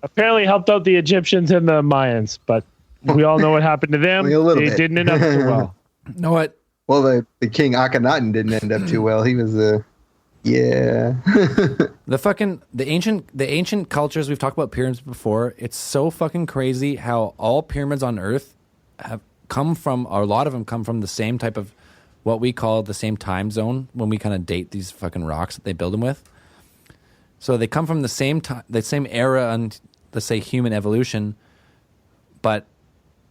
Apparently helped out the Egyptians and the Mayans, but we all know what happened to them. They didn't end up too well. You know what? Well, the king Akhenaten didn't end up too well. He was the ancient cultures, we've talked about pyramids before. It's so fucking crazy how all pyramids on Earth have come from, or a lot of them come from the same type of what we call the same time zone when we kind of date these fucking rocks that they build them with. So they come from the same time, the same era, and let's say human evolution, but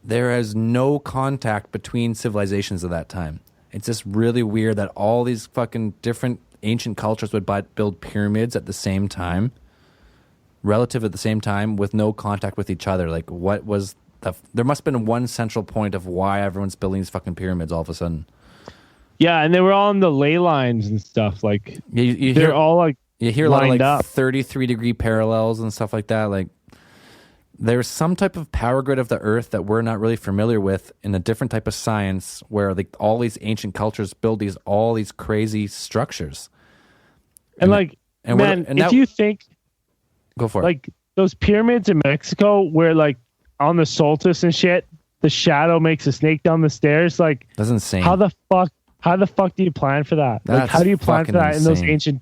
there is no contact between civilizations at that time. It's just really weird that all these fucking different ancient cultures would build pyramids at the same time, relative at the same time, with no contact with each other. Like, what was there must have been one central point of why everyone's building these fucking pyramids all of a sudden. Yeah, and they were all on the ley lines and stuff. Like, you they're hear, all like you hear a lot of like up. 33-degree parallels and stuff like that. Like, there's some type of power grid of the Earth that we're not really familiar with in a different type of science, where like all these ancient cultures build all these crazy structures. And you think, go for it. Like those pyramids in Mexico, where like on the solstice and shit, the shadow makes a snake down the stairs. Like, that's insane. How the fuck do you plan for that? Like, how do you plan for that in those ancient?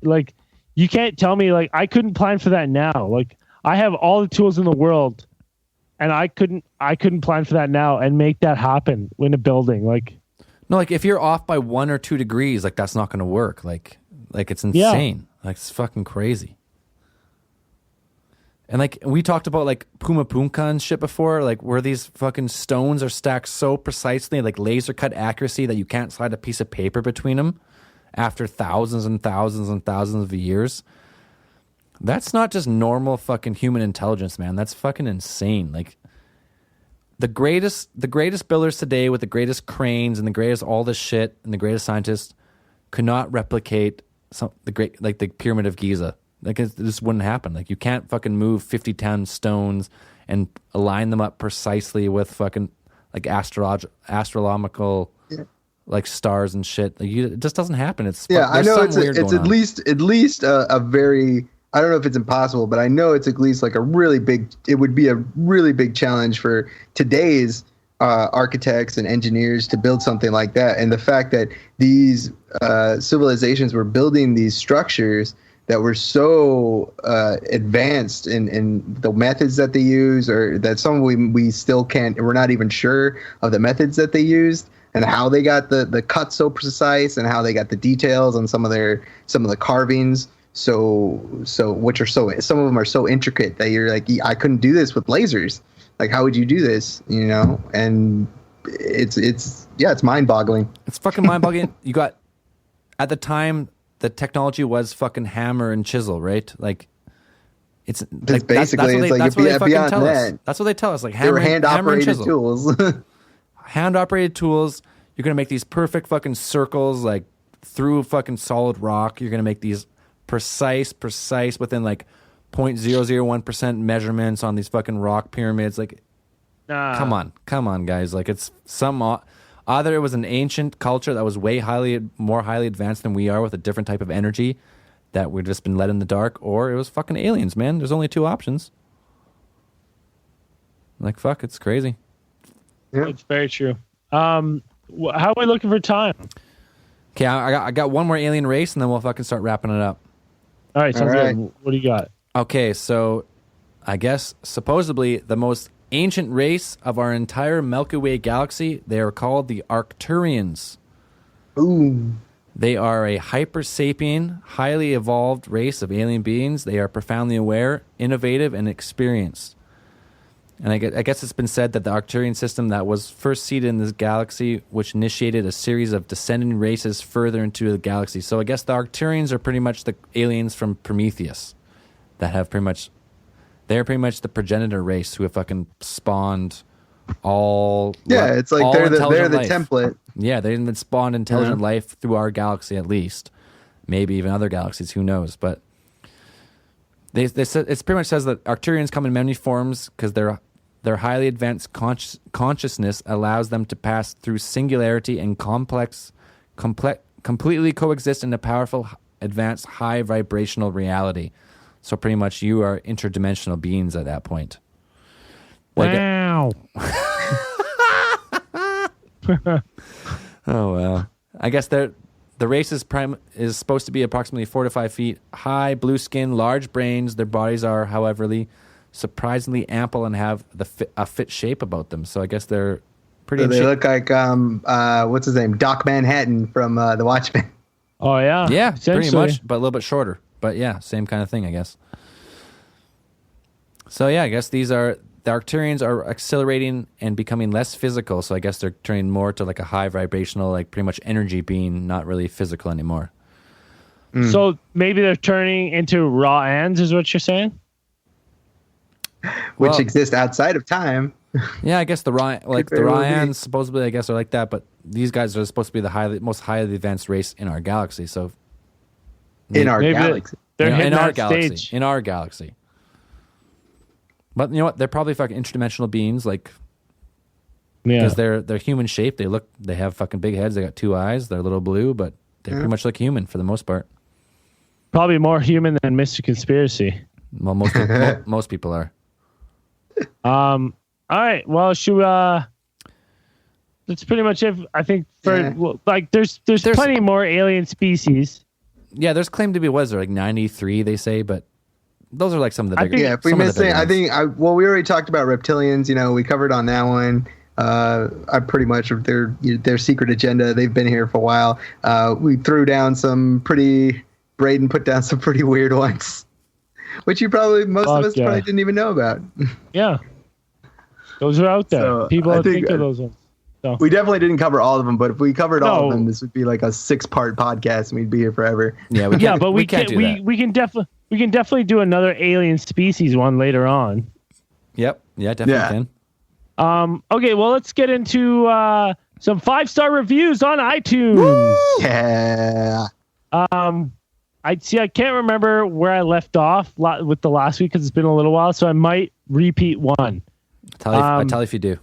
Like, you can't tell me. Like, I couldn't plan for that now. Like, I have all the tools in the world, and I couldn't plan for that now and make that happen in a building. Like, no, like if you're off by 1 or 2 degrees, like that's not going to work. Like it's insane. Like it's fucking crazy. And like we talked about like Puma Punka and shit before, like where these fucking stones are stacked so precisely, like laser cut accuracy that you can't slide a piece of paper between them after thousands and thousands and thousands of years. That's not just normal fucking human intelligence, man. That's fucking insane. Like the greatest builders today with the greatest cranes and the greatest all this shit and the greatest scientists could not replicate the Pyramid of Giza. Like it just wouldn't happen. Like you can't fucking move 50-ton stones and align them up precisely with fucking like astronomical like stars and shit. Like it just doesn't happen. I know it's at least a very, I don't know if it's impossible, but I know it's at least like it would be a really big challenge for today's architects and engineers to build something like that. And the fact that these civilizations were building these structures that were so advanced in the methods that they use, or that some we still can't, we're not even sure of the methods that they used and how they got the cuts so precise and how they got the details on some of the carvings. So which are some of them are so intricate that you're like, I couldn't do this with lasers. Like, how would you do this? You know? And it's mind boggling. It's fucking mind boggling. You got, at the time, the technology was fucking hammer and chisel, right? Like, it's like, basically that's what they fucking tell that. us. That's what they tell us. Like, they were hand operated tools. Hand operated tools. You're gonna make these perfect fucking circles, like through fucking solid rock. You're gonna make these precise within like 0.001% measurements on these fucking rock pyramids. Like, come on, guys. Like, it's either it was an ancient culture that was way more highly advanced than we are with a different type of energy that we've just been led in the dark, or it was fucking aliens, man. There's only 2 options. Like, fuck, it's crazy. Yeah. It's very true. How are we looking for time? Okay, I got one more alien race, and then we'll fucking start wrapping it up. All right, sounds good. What do you got? Okay, so I guess supposedly the most ancient race of our entire Milky Way galaxy, they are called the Arcturians. Ooh. They are a hyper sapien, highly evolved race of alien beings. They are profoundly aware, innovative, and experienced. And I guess it's been said that the Arcturian system that was first seeded in this galaxy, which initiated a series of descending races further into the galaxy. So I guess the Arcturians are pretty much the aliens from Prometheus that have they're pretty much the progenitor race who have fucking spawned all. Yeah, it's like they're the template. Yeah, they've spawned intelligent life through our galaxy at least. Maybe even other galaxies, who knows? But they said, it pretty much says that Arcturians come in many forms because their highly advanced consciousness allows them to pass through singularity and completely coexist in a powerful, advanced, high vibrational reality. So pretty much you are interdimensional beings at that point. Wow. Oh, well. I guess the race is supposed to be approximately 4 to 5 feet high, blue skin, large brains. Their bodies are, however, surprisingly ample and have a fit shape about them. So I guess they're pretty. So they look like what's his name, Doc Manhattan from The Watchmen. Oh yeah, yeah, pretty much, but a little bit shorter. But yeah, same kind of thing, I guess. So yeah, I guess the Arcturians are accelerating and becoming less physical. So I guess they're turning more to like a high vibrational, like pretty much energy being, not really physical anymore. So maybe they're turning into raw ends, is what you're saying? Which exist outside of time. Yeah, I guess the Ryans supposedly, I guess, are like that, but these guys are supposed to be the most highly advanced race in our galaxy. So in our galaxy, in our galaxy. But you know what? They're probably fucking interdimensional beings, like, because they're human shaped. They have fucking big heads. They got 2 eyes. They're a little blue, but they pretty much look human for the most part. Probably more human than Mr. Conspiracy. Well, most people are. All right. Well, that's pretty much it. I think there's plenty more alien species. Yeah, there's claimed to be, what is there, like 93, they say, but those are like some of the bigger. Yeah, if we miss it, I think. We already talked about reptilians. You know, we covered on that one. I pretty much their secret agenda. They've been here for a while. We threw down some pretty. Braden put down some pretty weird ones, which most of us probably didn't even know about. Yeah, those are out there. So People think of those ones. So. We definitely didn't cover all of them, but if we covered all of them, this would be like a 6-part podcast, and we'd be here forever. Yeah, we can definitely do another alien species one later on. Yep. Yeah, definitely can. Okay, well, let's get into some 5-star reviews on iTunes. Woo! Yeah. I can't remember where I left off with the last week because it's been a little while, so I might repeat one. Tell you if you do.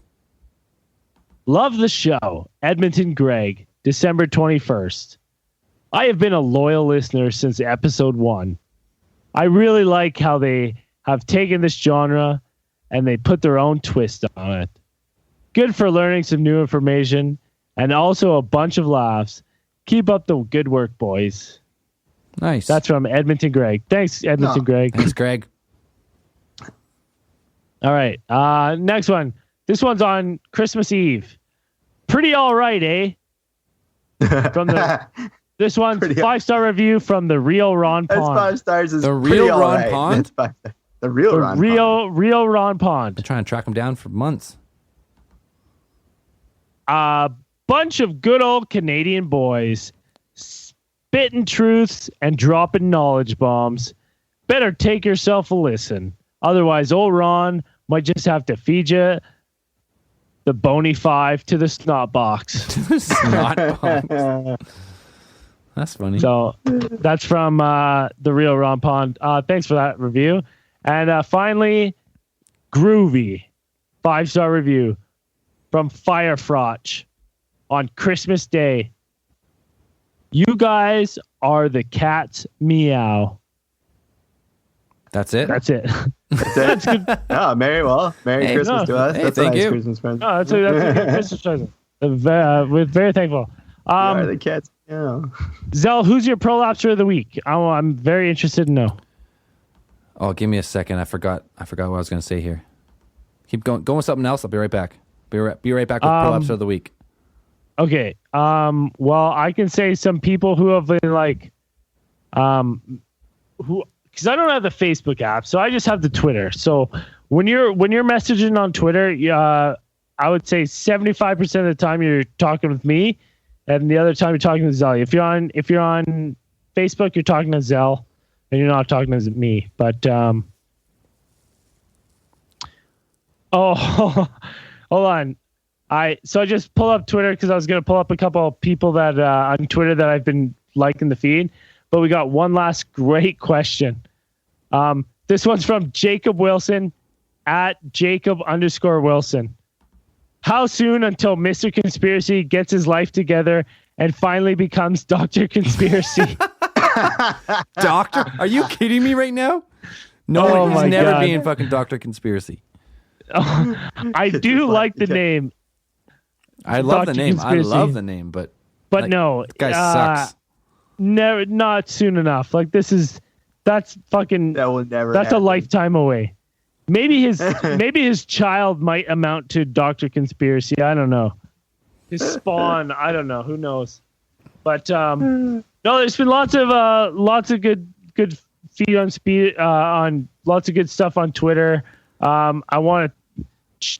Love the show. Edmonton Greg, December 21st. I have been a loyal listener since episode 1. I really like how they have taken this genre and they put their own twist on it. Good for learning some new information and also a bunch of laughs. Keep up the good work, boys. Nice. That's from Edmonton Greg. Thanks, Edmonton Greg. Thanks, Greg. All right. Next one. This one's on Christmas Eve. Pretty all right, eh? This one's 5-star review from the real Ron Pond. That's 5 stars. Is the real Ron right. Pond. The real Ron Pond. Real Ron Pond. They're trying to track him down for months. A bunch of good old Canadian boys spitting truths and dropping knowledge bombs. Better take yourself a listen. Otherwise, old Ron might just have to feed you the bony 5 to the snot box. Snot box. That's funny. So that's from the real Ron Pond. Thanks for that review. And finally, Groovy, 5-star review from Firefrotch on Christmas Day. You guys are the cat's meow. That's it? That's it. That's good. Oh, Merry Christmas to us. That's a nice Christmas present. Oh, that's a good Christmas present. We're very thankful. The cats. Yeah. Zell, who's your prolapser of the week? I'm very interested to know. Oh, give me a second. I forgot what I was going to say here. Keep going. Go with something else. I'll be right back. Be right back with prolapser of the week. Okay. Well, I can say some people who have been like, because I don't have the Facebook app, so I just have the Twitter. So when you're messaging on Twitter, I would say 75% of the time you're talking with me, and the other time you're talking to Zell. If you're on Facebook, you're talking to Zell, and you're not talking to me. But hold on. I just pull up Twitter because I was going to pull up a couple of people that on Twitter that I've been liking the feed. But we got one last great question. This one's from Jacob Wilson at Jacob_Wilson. How soon until Mr. Conspiracy gets his life together and finally becomes Dr. Conspiracy? Doctor? Are you kidding me right now? No, he's never being fucking Dr. Conspiracy. I do like the name. I love the name. I love the name, but like, no, this guy sucks. Never, not soon enough. Like that's fucking. That will never. That's happen. a lifetime away. Maybe his child might amount to Dr. Conspiracy. I don't know. His spawn. I don't know. Who knows? But no, there's been lots of good feed on speed on lots of good stuff on Twitter. I want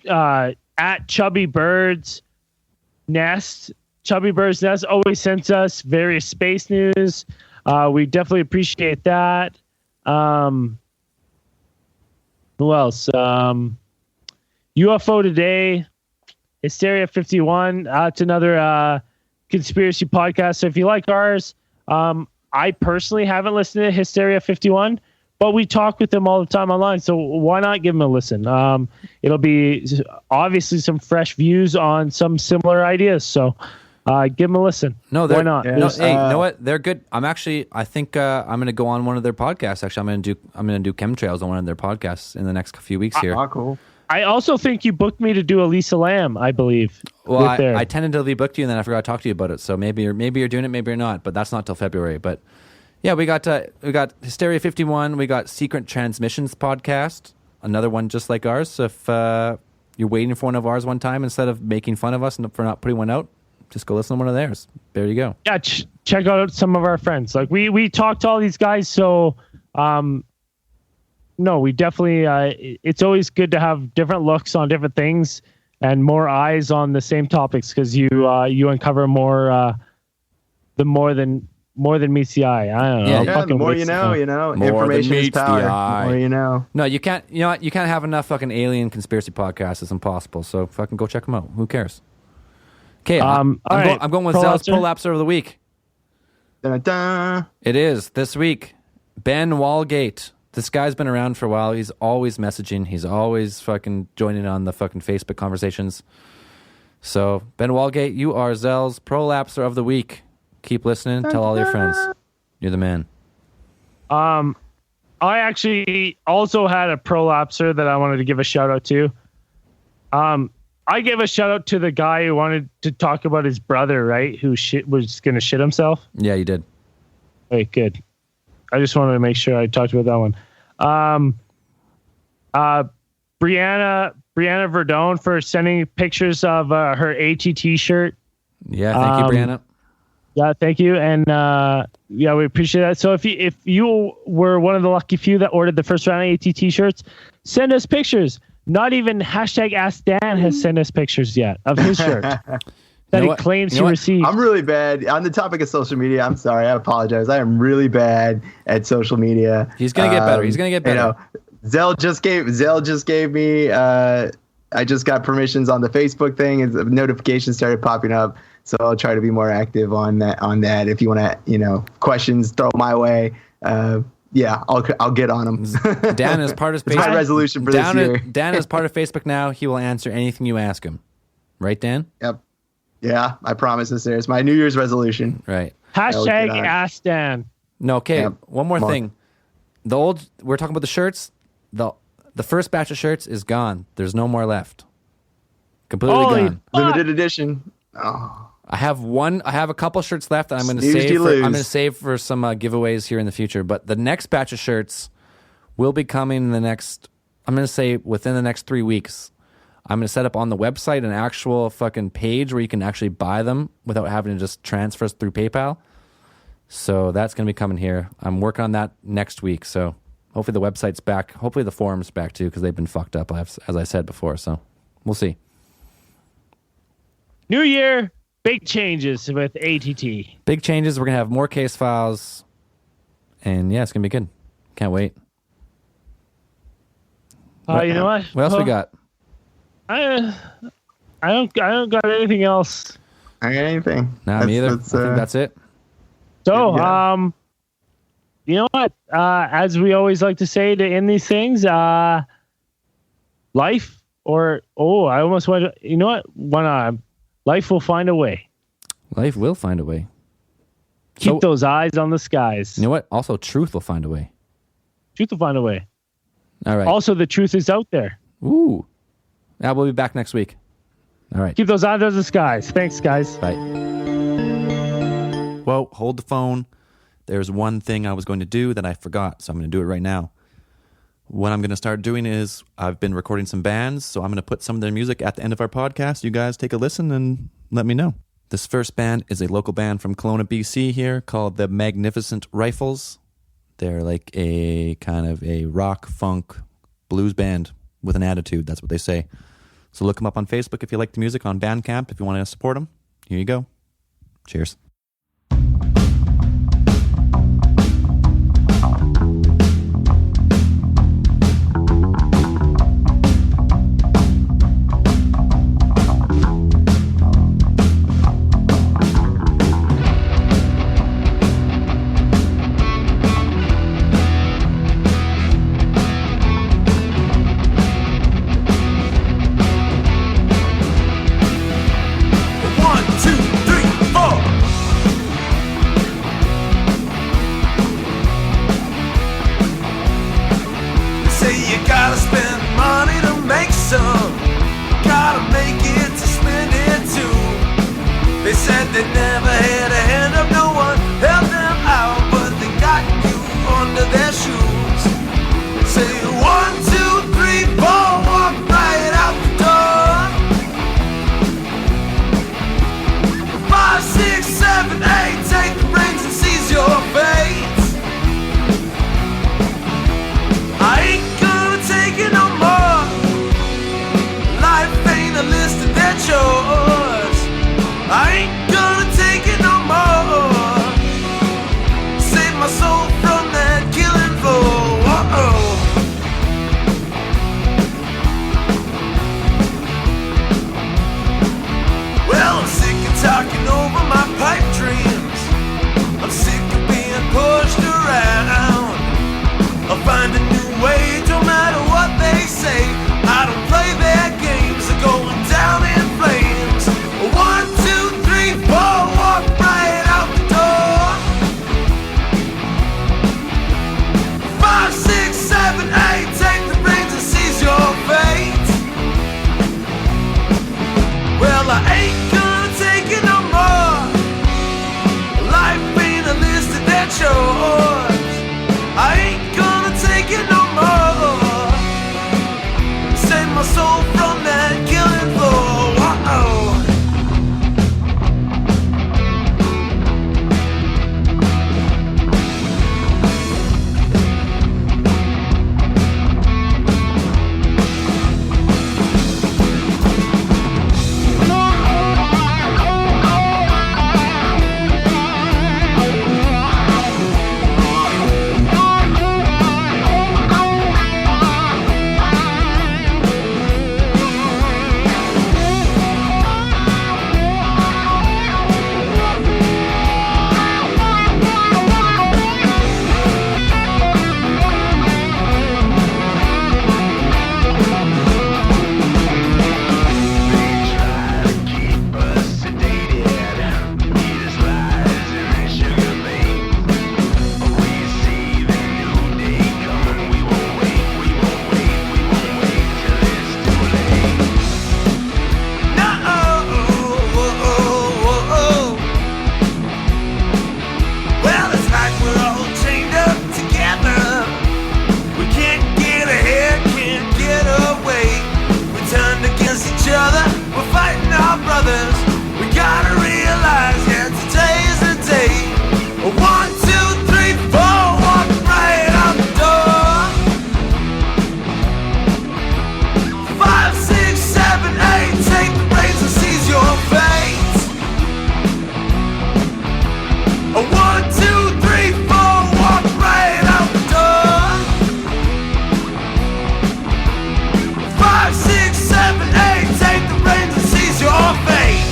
to at Chubby Bird's Nest. Chubby Bird's Nest always sends us various space news. We definitely appreciate that. Who else? UFO Today, Hysteria 51. It's another conspiracy podcast. So if you like ours, I personally haven't listened to Hysteria 51, but we talk with them all the time online. So why not give them a listen? It'll be obviously some fresh views on some similar ideas. So give them a listen. No, why not? No, hey, you know what? They're good. I think I'm going to go on one of their podcasts. Actually, I'm going to do chemtrails on one of their podcasts in the next few weeks here. Cool. I also think you booked me to do Elisa Lam, I believe. Well, I tentatively booked you, and then I forgot to talk to you about it. So maybe you're doing it, maybe you're not. But that's not till February. But Yeah, we got Hysteria 51. We got Secret Transmissions podcast, another one just like ours. So if you're waiting for one of ours one time, instead of making fun of us for not putting one out, just go listen to one of theirs. There you go. Yeah, check out some of our friends. Like we talk to all these guys, so no, we definitely. It's always good to have different looks on different things and more eyes on the same topics because you uncover more more than meets the eye. I don't know. Yeah, the more you know, More information than is meets the power. eye. The more you know. No, you can't. You know what? You can't have enough fucking alien conspiracy podcasts. It's impossible. So fucking go check them out. Who cares? Okay, I'm going with Zell's Prolapser of the Week. Dun-dun. It is this week. Ben Walgate. This guy's been around for a while. He's always messaging. He's always fucking joining on the fucking Facebook conversations. So Ben Walgate, you are Zell's Prolapser of the Week. Keep listening. Tell all your friends. You're the man. I actually also had a prolapser that I wanted to give a shout out to. I gave a shout out to the guy who wanted to talk about his brother, right? Who was going to shit himself. Yeah, you did. Wait, good. I just wanted to make sure I talked about that one. Brianna Verdone for sending pictures of her ATT shirt. Yeah, thank you, Brianna. Yeah, thank you, and yeah, we appreciate that. So if you were one of the lucky few that ordered the first round of ATT shirts, send us pictures. Not even #AskDan has sent us pictures yet of his shirt that he claims he received. I'm really bad on the topic of social media. I'm sorry, I apologize. I am really bad at social media. He's gonna get better. He's gonna get better. Zell just gave me. I just got permissions on the Facebook thing, and the notifications started popping up. So I'll try to be more active on that. If you want to, questions, throw my way. Yeah, I'll get on them. Dan is part of Facebook. It's my resolution for this year. Dan is part of Facebook now. He will answer anything you ask him. Right, Dan? Yep. Yeah, I promise this. It's my New Year's resolution. Right. #AskDan. No, okay. Yep. One more thing. We're talking about the shirts. The first batch of shirts is gone. There's no more left. Completely gone. Limited edition. Oh. I have a couple shirts left that I'm going to save. I'm going to save for some giveaways here in the future. But the next batch of shirts will be coming in the next. I'm going to say within the next 3 weeks. I'm going to set up on the website an actual fucking page where you can actually buy them without having to just transfer through PayPal. So that's going to be coming here. I'm working on that next week. So hopefully the website's back. Hopefully the forum's back too because they've been fucked up, as I said before. So we'll see. New year. Big changes with ATT. Big changes. We're going to have more case files. And yeah, it's going to be good. Can't wait. You know what? What else we got? I don't got anything else. I got anything. Nah, me either. I think that's it. So, you know what? As we always like to say to end these things, life or I almost went. You know what? Life will find a way. Life will find a way. Keep those eyes on the skies. You know what? Also, truth will find a way. Truth will find a way. All right. Also, the truth is out there. Ooh. Yeah, we'll be back next week. All right. Keep those eyes on the skies. Thanks, guys. Bye. Whoa, hold the phone. There's one thing I was going to do that I forgot, so I'm going to do it right now. What I'm going to start doing is I've been recording some bands, so I'm going to put some of their music at the end of our podcast. You guys take a listen and let me know. This first band is a local band from Kelowna, BC here called the Magnificent Rifles. They're like a kind of a rock, funk, blues band with an attitude. That's what they say. So look them up on Facebook if you like the music, on Bandcamp if you want to support them. Here you go. Cheers. They said they never had a hand up, no one helped them out, but they got into their shoes. Say 1, 2, 3, 4, walk right out the door. 5, 6, 7, 8, take the reins and seize your fate. I ain't gonna take it no more. Life ain't a list of their chores. I ain't gonna take it no more. Save my soul from that killing floor. Uh-oh. Well, I'm sick of talking over my pipe dreams. I'm sick of being pushed around. I'll find a new way, no matter what they say. I don't play their games, they're going down in flames. 1, 2, 3, 4, walk right out the door. 5, 6, 7, 8, take the reins and seize your fate. Well, I ain't gonna take it no more. Life ain't a list of their chores. I ain't gonna take it no more. Save my soul from that killing floor. Uh-oh. Well, it's like we're all chained up together. We can't get ahead, can't get away. We turned against each other, we're fighting our brothers. We gotta realize, yeah, today is the day. 1, 2, 3, 4, walk right out the door. 5, 6, 7, 8, take the reins and seize your fate. 1, 2, 3, 4, walk right out the door. 5, 6, 7, 8, take the reins and seize your fate.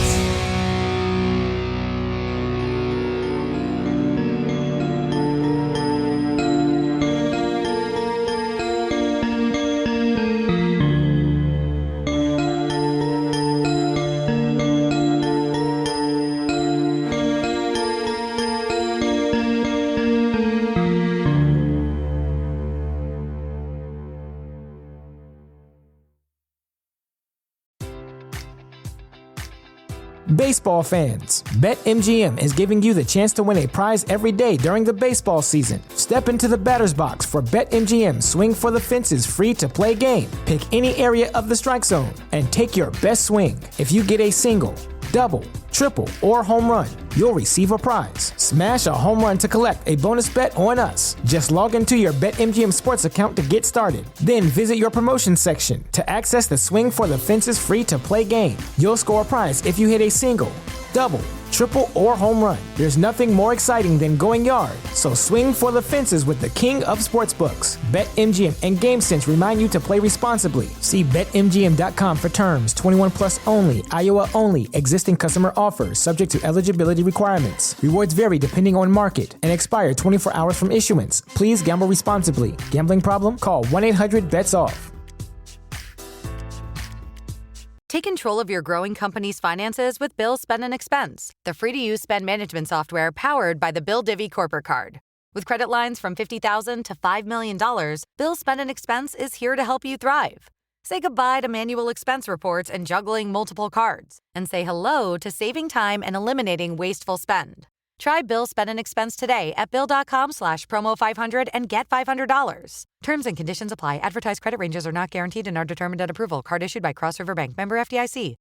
Baseball fans, BetMGM is giving you the chance to win a prize every day during the baseball season. Step into the batter's box for BetMGM Swing for the Fences free-to-play game. Pick any area of the strike zone and take your best swing. If you get a single, double, triple, or home run, you'll receive a prize. Smash a home run to collect a bonus bet on us. Just log into your BetMGM Sports account to get started. Then visit your promotion section to access the Swing for the Fences free-to-play game. You'll score a prize if you hit a single, double, triple, or home run. There's nothing more exciting than going yard. So swing for the fences with the king of sportsbooks. BetMGM and GameSense remind you to play responsibly. See BetMGM.com for terms. 21 plus only. Iowa only. Existing customer offers. Subject to eligibility requirements. Rewards vary depending on market and expire 24 hours from issuance. Please gamble responsibly. Gambling problem? Call 1-800-BETS-OFF. Take control of your growing company's finances with Bill Spend and Expense, the free-to-use spend management software powered by the Bill Divvy Corporate Card. With credit lines from $50,000 to $5 million, Bill Spend and Expense is here to help you thrive. Say goodbye to manual expense reports and juggling multiple cards, and say hello to saving time and eliminating wasteful spend. Try Bill Spend and Expense today at Bill.com/promo500 and get $500. Terms and conditions apply. Advertised credit ranges are not guaranteed and are determined at approval. Card issued by Cross River Bank. Member FDIC.